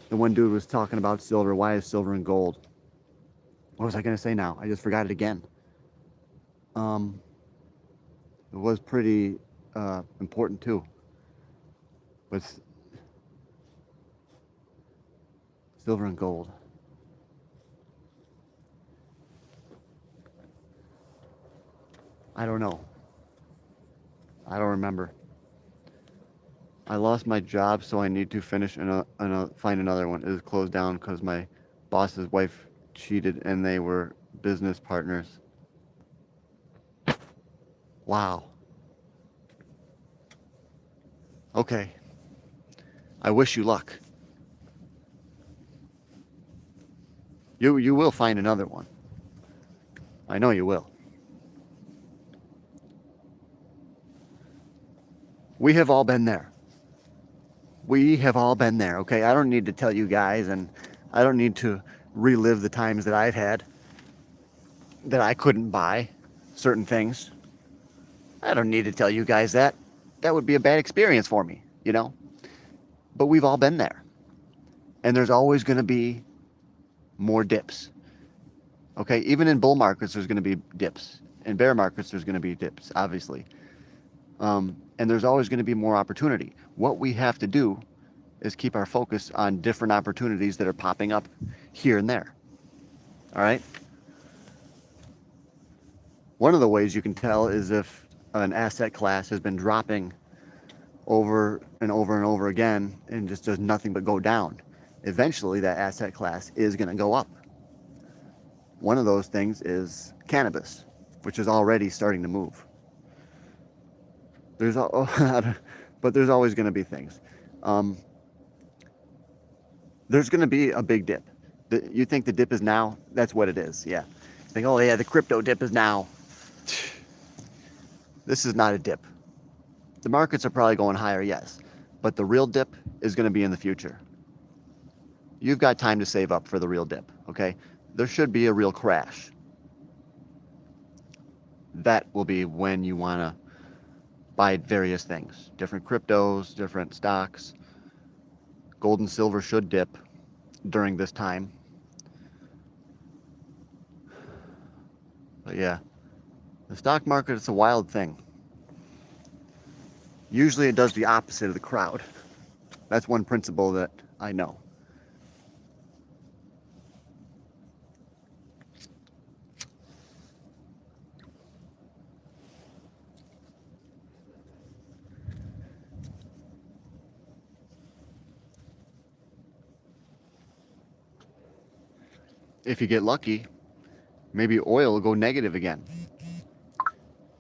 Speaker 1: The one dude was talking about silver. Why is silver and gold? What was I going to say now? I just forgot it again. It was pretty important too. But silver and gold. I don't know. I don't remember. I lost my job, so I need to find another one. It is closed down because my boss's wife cheated and they were business partners. Wow. Okay. I wish you luck. You will find another one. I know you will. We have all been there. We have all been there, okay? I don't need to tell you guys, and I don't need to relive the times that I've had that I couldn't buy certain things. I don't need to tell you guys that. That would be a bad experience for me, you know? But we've all been there. And there's always going to be more dips. Okay? Even in bull markets, there's going to be dips. In bear markets, there's going to be dips, obviously. And there's always going to be more opportunity. What we have to do is keep our focus on different opportunities that are popping up here and there. All right? One of the ways you can tell is if an asset class has been dropping over and over and over again and just does nothing but go down. Eventually, that asset class is going to go up. One of those things is cannabis, which is already starting to move. But there's always going to be things. There's going to be a big dip. You think the dip is now? That's what it is. Yeah. You think, oh yeah, the crypto dip is now. This is not a dip. The markets are probably going higher, yes, but the real dip is going to be in the future. You've got time to save up for the real dip, okay? There should be a real crash. That will be when you want to buy various things, different cryptos, different stocks. Gold and silver should dip during this time. But yeah, the stock market is a wild thing. Usually it does the opposite of the crowd. That's one principle that I know. If you get lucky, maybe oil will go negative again.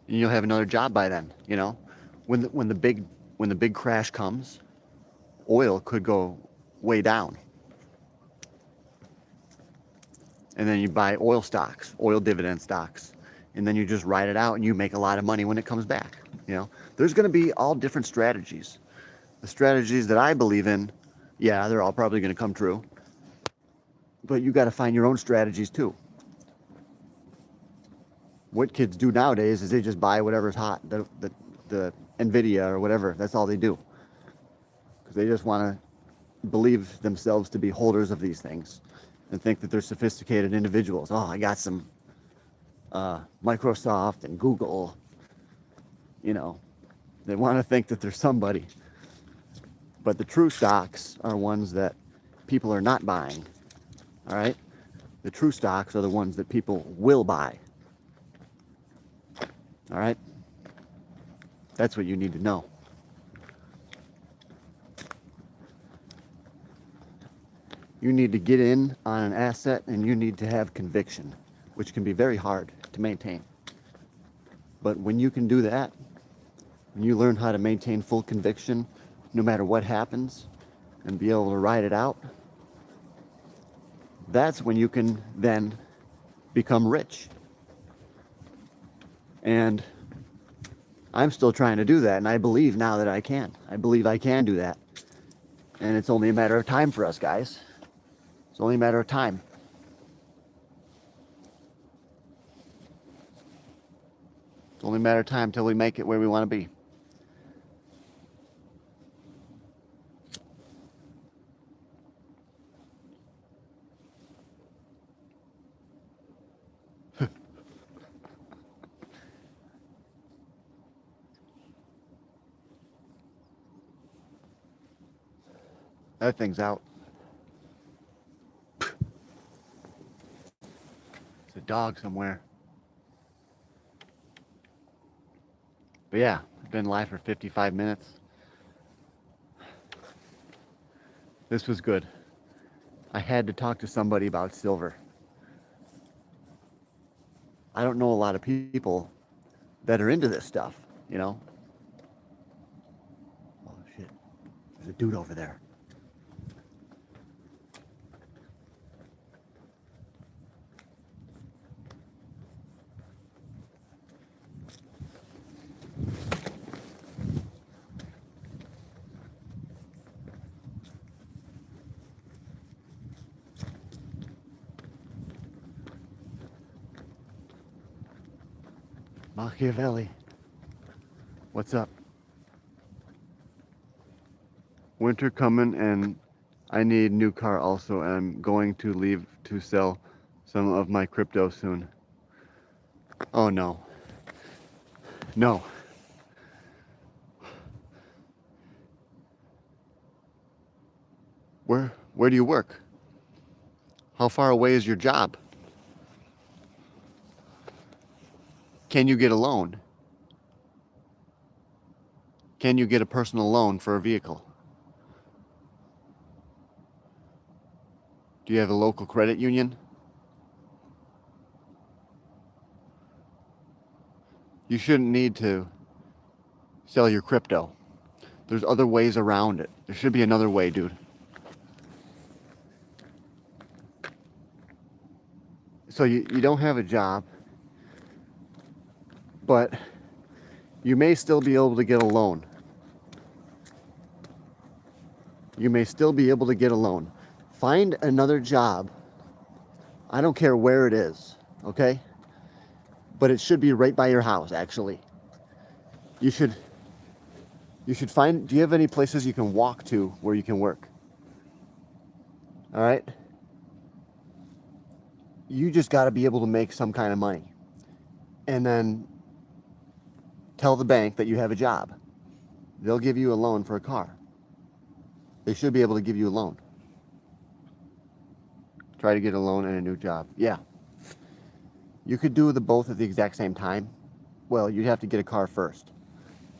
Speaker 1: And you'll have another job by then, you know? When the big crash comes, oil could go way down. And then you buy oil stocks, oil dividend stocks, and then you just ride it out and you make a lot of money when it comes back, you know? There's going to be all different strategies. The strategies that I believe in, yeah, they're all probably going to come true. But you got to find your own strategies too. What kids do nowadays is they just buy whatever's hot, the Nvidia or whatever. That's all they do, because they just want to believe themselves to be holders of these things and think that they're sophisticated individuals. Oh, I got some Microsoft and Google. You know, they want to think that they're somebody. But the true stocks are ones that people are not buying. All right? The true stocks are the ones that people will buy. All right? That's what you need to know. You need to get in on an asset and you need to have conviction, which can be very hard to maintain. But when you can do that, when you learn how to maintain full conviction no matter what happens and be able to ride it out, that's when you can then become rich. And I'm still trying to do that, and I believe now that I can. I believe I can do that. And it's only a matter of time for us, guys. It's only a matter of time. It's only a matter of time till we make it where we want to be. That thing's out. It's a dog somewhere. But yeah, I've been live for 55 minutes. This was good. I had to talk to somebody about silver. I don't know a lot of people that are into this stuff, you know? Oh shit, there's a dude over there. Machiavelli. What's up? Winter coming and I need new car also. I'm going to leave to sell some of my crypto soon. Oh no. No. Where do you work? How far away is your job? Can you get a loan? Can you get a personal loan for a vehicle? Do you have a local credit union? You shouldn't need to sell your crypto. There's other ways around it. There should be another way, dude. So you don't have a job, but you may still be able to get a loan. You may still be able to get a loan. Find another job. I don't care where it is, okay? But it should be right by your house, actually. You should find, do you have any places you can walk to where you can work? All right? You just got to be able to make some kind of money. And then tell the bank that you have a job. They'll give you a loan for a car. They should be able to give you a loan. Try to get a loan and a new job. Yeah. You could do the both at the exact same time. Well, you'd have to get a car first.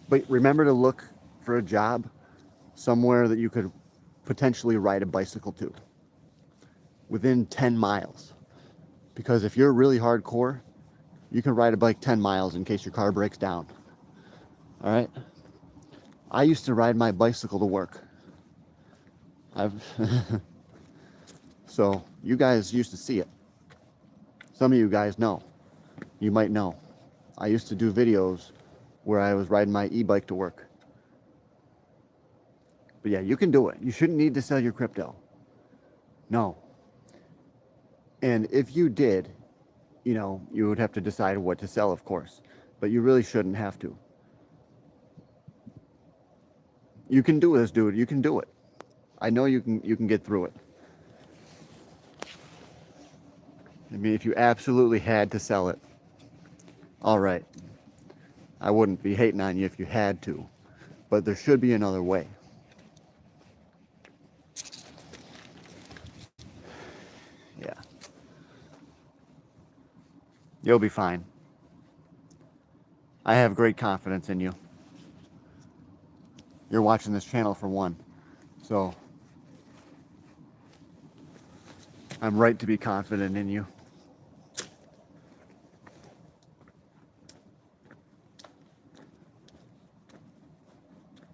Speaker 1: But remember to look for a job somewhere that you could potentially ride a bicycle to within 10 miles. Because if you're really hardcore, you can ride a bike 10 miles in case your car breaks down. All right? I used to ride my bicycle to work. So you guys used to see it. Some of you guys know. You might know. I used to do videos where I was riding my e-bike to work. But yeah, you can do it. You shouldn't need to sell your crypto. No. And if you did, you know, you would have to decide what to sell, of course. But you really shouldn't have to. You can do this, dude. You can do it. I know you can get through it. I mean, if you absolutely had to sell it, all right. I wouldn't be hating on you if you had to. But there should be another way. Yeah. You'll be fine. I have great confidence in you. You're watching this channel for one. So I'm right to be confident in you.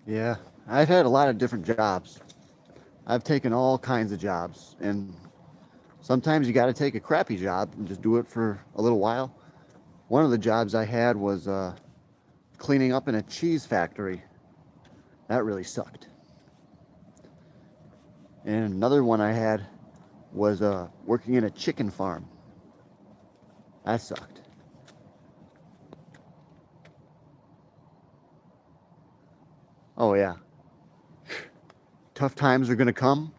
Speaker 1: Yeah, I've had a lot of different jobs. I've taken all kinds of jobs, and sometimes you got to take a crappy job and just do it for a little while. One of the jobs I had was cleaning up in a cheese factory. That really sucked. And another one I had was working in a chicken farm. That sucked. Oh yeah. Tough times are going to come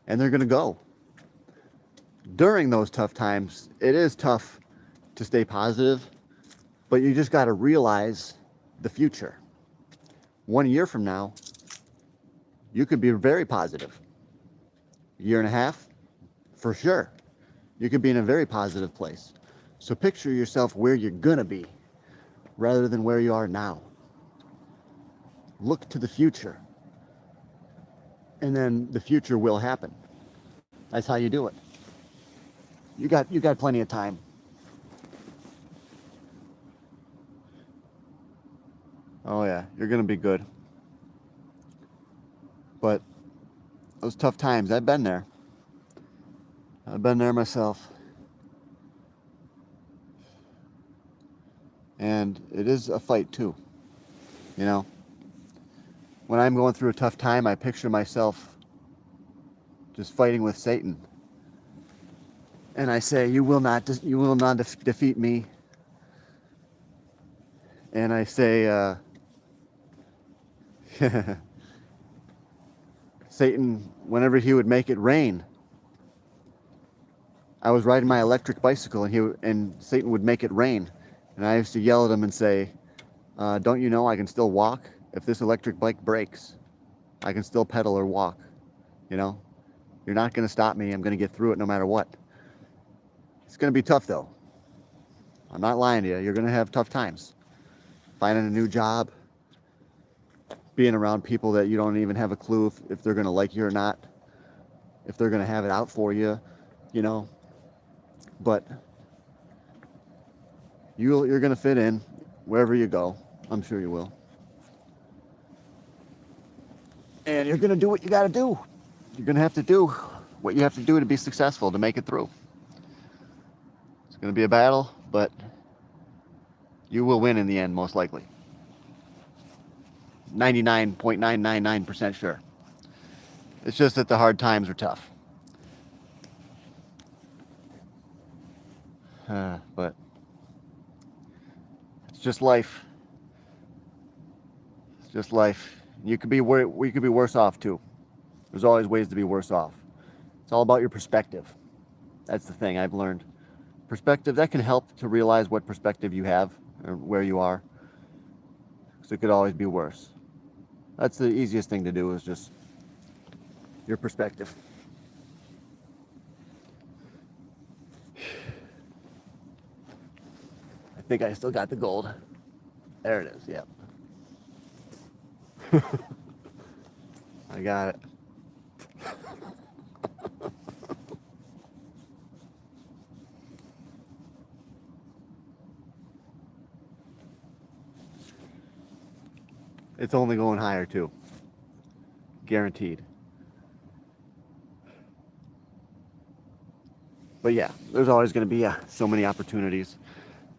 Speaker 1: and they're going to go. During those tough times, it is tough to stay positive, but you just got to realize the future. 1 year from now, you could be very positive. A year and a half, for sure. You could be in a very positive place. So picture yourself where you're going to be rather than where you are now. Look to the future, and then the future will happen. That's how you do it. You got plenty of time. Oh yeah, you're gonna be good. But those tough times, I've been there. I've been there myself. And it is a fight too. You know, when I'm going through a tough time, I picture myself just fighting with Satan. And I say, you will not defeat me. And I say, Satan, whenever he would make it rain, I was riding my electric bicycle, and Satan would make it rain. And I used to yell at him and say, don't you know I can still walk? If this electric bike breaks, I can still pedal or walk. You know, you're not going to stop me. I'm going to get through it no matter what. It's going to be tough, though. I'm not lying to you. You're going to have tough times. Finding a new job, being around people that you don't even have a clue if they're going to like you or not, if they're going to have it out for you, you know. But you're going to fit in wherever you go. I'm sure you will. And you're going to do what you got to do. You're going to have to do what you have to do to be successful, to make it through. It's going to be a battle, but you will win in the end, most likely. 99.999% sure. It's just that the hard times are tough. But it's just life. It's just life. We could be worse off too. There's always ways to be worse off. It's all about your perspective. That's the thing I've learned. Perspective, that can help to realize what perspective you have or where you are. Because it could always be worse. That's the easiest thing to do, is just your perspective. I think I still got the gold. There it is, yep. I got it. It's only going higher too. Guaranteed. But yeah, there's always going to be so many opportunities.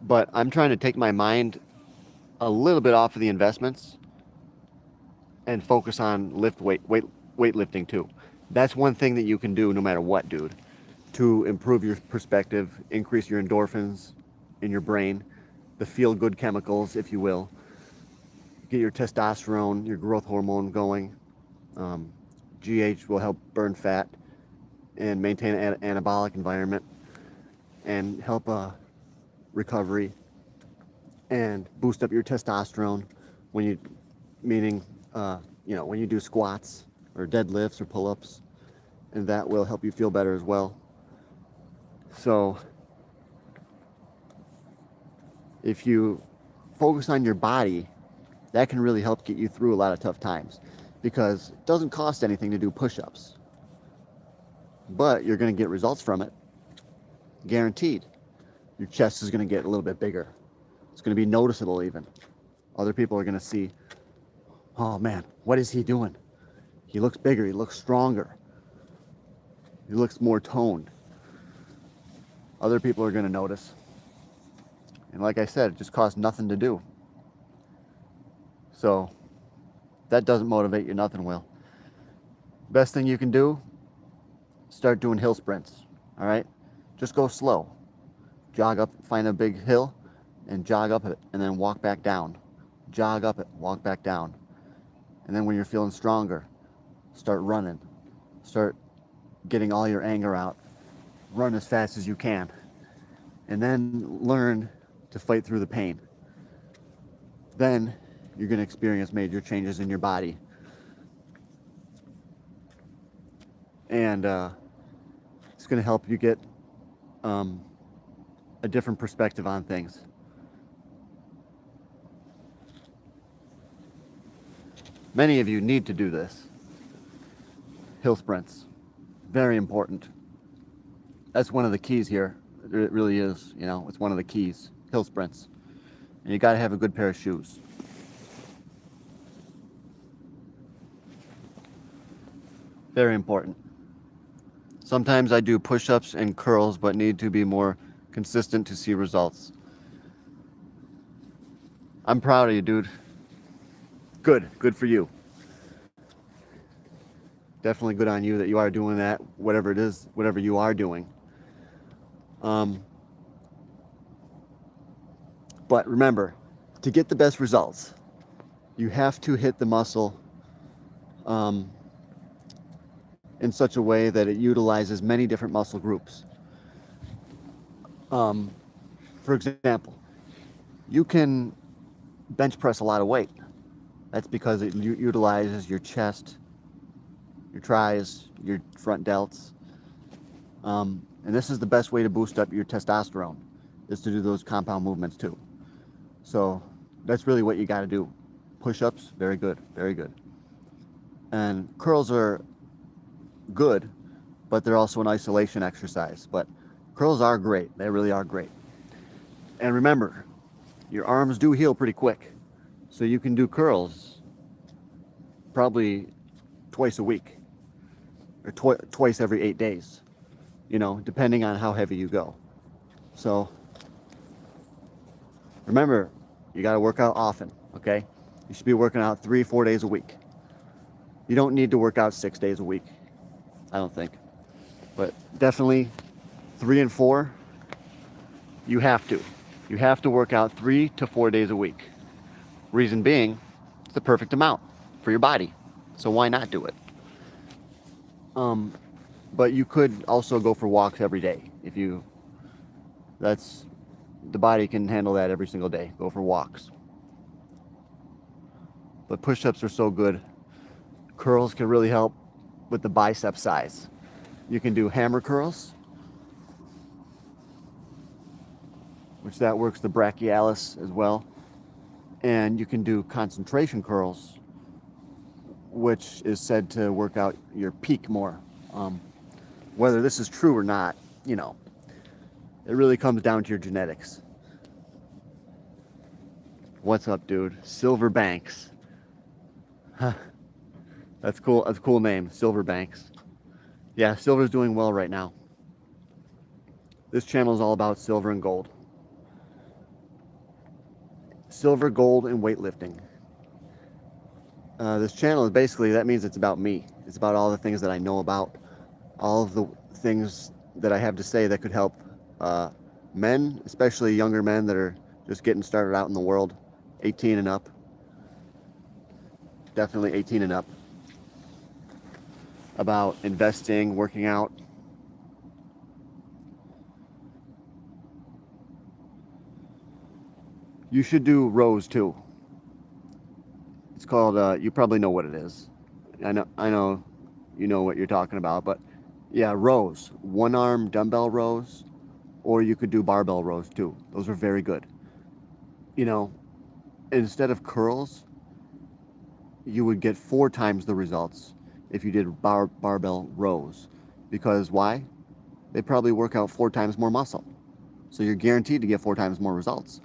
Speaker 1: But I'm trying to take my mind a little bit off of the investments and focus on weightlifting too. That's one thing that you can do no matter what, dude, to improve your perspective, increase your endorphins in your brain, the feel-good chemicals, if you will. Get your testosterone, your growth hormone going. GH will help burn fat and maintain an anabolic environment and help recovery and boost up your testosterone when you, meaning, when you do squats or deadlifts or pull-ups, and that will help you feel better as well. So if you focus on your body, that can really help get you through a lot of tough times, because it doesn't cost anything to do push-ups, but you're going to get results from it, guaranteed. Your chest is going to get a little bit bigger. It's going to be noticeable even. Other people are going to see, oh man, what is he doing? He looks bigger, he looks stronger, he looks more toned. Other people are going to notice. And like I said, it just costs nothing to do. So that doesn't motivate you, nothing will. Best thing you can do, start doing hill sprints, all right? Just go slow. Jog up, find a big hill and jog up it, and then walk back down. Jog up it, walk back down. And then when you're feeling stronger, start running. Start getting all your anger out. Run as fast as you can. And then learn to fight through the pain. Then you're going to experience major changes in your body. And it's going to help you get a different perspective on things. Many of you need to do this. Hill sprints, very important. That's one of the keys here. It really is, you know, it's one of the keys, hill sprints. And you got to have a good pair of shoes. Very important. Sometimes I do push-ups and curls, but need to be more consistent to see results. I'm proud of you, dude. Good for you. Definitely good on you that you are doing that, whatever it is, whatever you are doing. But remember, to get the best results, you have to hit the muscle in such a way that it utilizes many different muscle groups. For example, you can bench press a lot of weight. That's because it utilizes your chest, your tries, your front delts. And this is the best way to boost up your testosterone, is to do those compound movements too. So that's really what you got to do. Push-ups, very good, very good. And curls are good, but they're also an isolation exercise. But curls are great. They really are great. And remember, your arms do heal pretty quick. So you can do curls probably twice a week or twice every 8 days, you know, depending on how heavy you go. So remember, you got to work out often, okay? You should be working out 3-4 days a week. You don't need to work out 6 days a week, I don't think. But definitely 3 and 4, you have to. You have to work out 3 to 4 days a week. Reason being, it's the perfect amount for your body. So why not do it? But you could also go for walks every day. The body can handle that every single day. Go for walks. But push-ups are so good. Curls can really help with the bicep size. You can do hammer curls, which that works the brachialis as well. And you can do concentration curls, which is said to work out your peak more. Whether this is true or not, you know, it really comes down to your genetics. What's up, dude? Silver Banks. Huh. That's cool. That's a cool name, Silver Banks. Yeah, silver's doing well right now. This channel is all about silver and gold. Silver, gold, and weightlifting. This channel is basically, that means it's about me. It's about all the things that I know about, all of the things that I have to say that could help men, especially younger men that are just getting started out in the world, 18 and up. Definitely 18 and up. About investing, working out. You should do rows too. It's called, you probably know what it is. I know you know what you're talking about, but yeah, rows. One arm dumbbell rows, or you could do barbell rows too. Those are very good. You know, instead of curls, you would get 4 times the results if you did barbell rows. Because why? They probably work out 4 times more muscle. So you're guaranteed to get 4 times more results.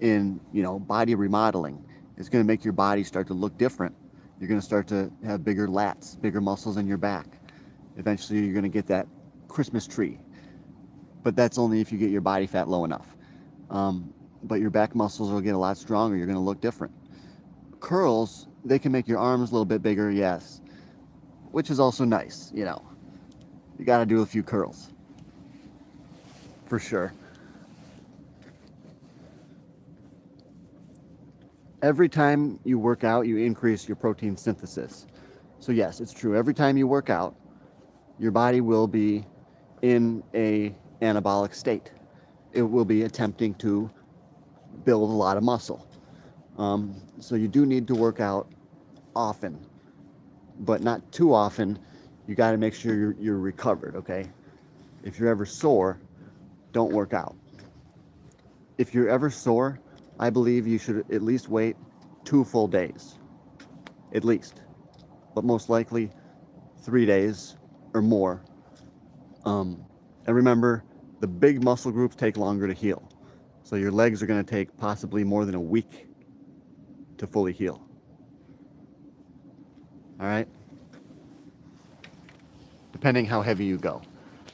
Speaker 1: In, you know, body remodeling, it's going to make your body start to look different. You're going to start to have bigger lats, bigger muscles in your back. Eventually you're going to get that Christmas tree. But that's only if you get your body fat low enough. But your back muscles will get a lot stronger. You're going to look different. Curls, they can make your arms a little bit bigger, yes. Which is also nice, you know. You got to do a few curls. For sure. Every time you work out, you increase your protein synthesis. So yes, it's true. Every time you work out, your body will be in a anabolic state. It will be attempting to build a lot of muscle. So you do need to work out often, but not too often. You got to make sure you're recovered, okay? If you're ever sore, don't work out. If you're ever sore, I believe you should at least wait 2 full days. at least, but most likely 3 days or more. And remember, the big muscle groups take longer to heal. So your legs are going to take possibly more than a week to fully heal. All right? Depending how heavy you go.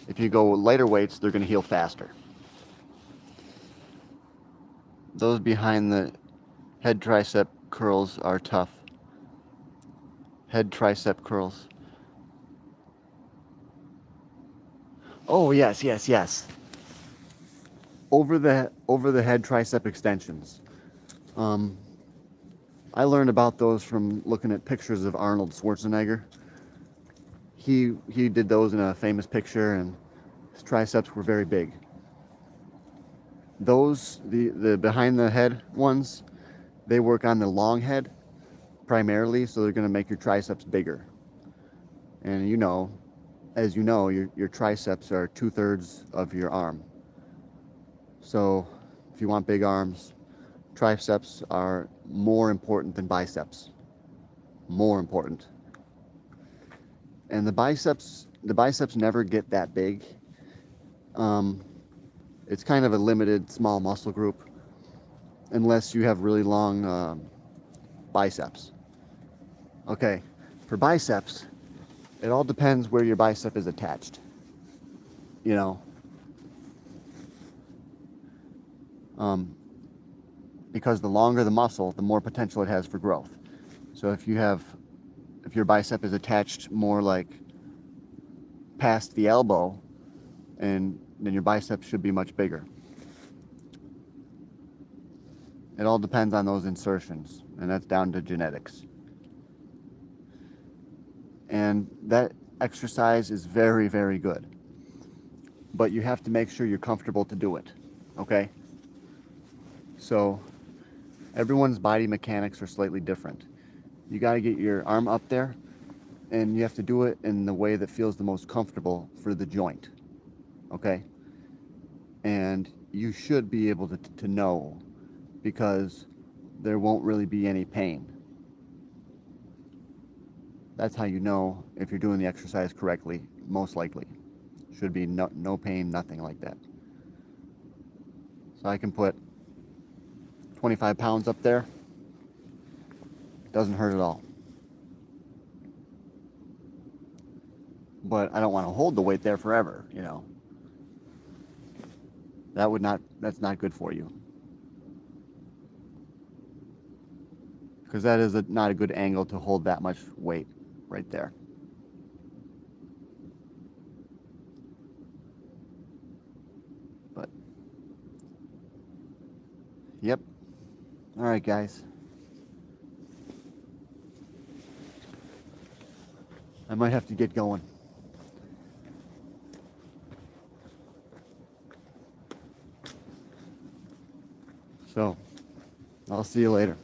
Speaker 1: If you go lighter weights, they're going to heal faster. Those behind the head tricep curls are tough. Head tricep curls. Oh, yes, yes, yes. Over the head tricep extensions. I learned about those from looking at pictures of Arnold Schwarzenegger. He did those in a famous picture, and his triceps were very big. Those, the behind the head ones, they work on the long head primarily, so they're going to make your triceps bigger. And you know, as you know, your triceps are 2/3 of your arm. So if you want big arms, triceps are more important than biceps. More important. And the biceps never get that big. It's kind of a limited small muscle group unless you have really long biceps. Okay, for biceps, it all depends where your bicep is attached. You know, because the longer the muscle, the more potential it has for growth. So if your bicep is attached more like past the elbow, and then your bicep should be much bigger. It all depends on those insertions, and that's down to genetics. And that exercise is very, very good. But you have to make sure you're comfortable to do it, okay? So everyone's body mechanics are slightly different. You got to get your arm up there, and you have to do it in the way that feels the most comfortable for the joint, okay? And you should be able to know, because there won't really be any pain. That's how you know if you're doing the exercise correctly, most likely. Should be no pain, nothing like that. So I can put 25 pounds up there. Doesn't hurt at all. But I don't want to hold the weight there forever, you know. That's not good for you. Because that is not a good angle to hold that much weight right there. But, yep. All right, guys. I might have to get going. So, I'll see you later.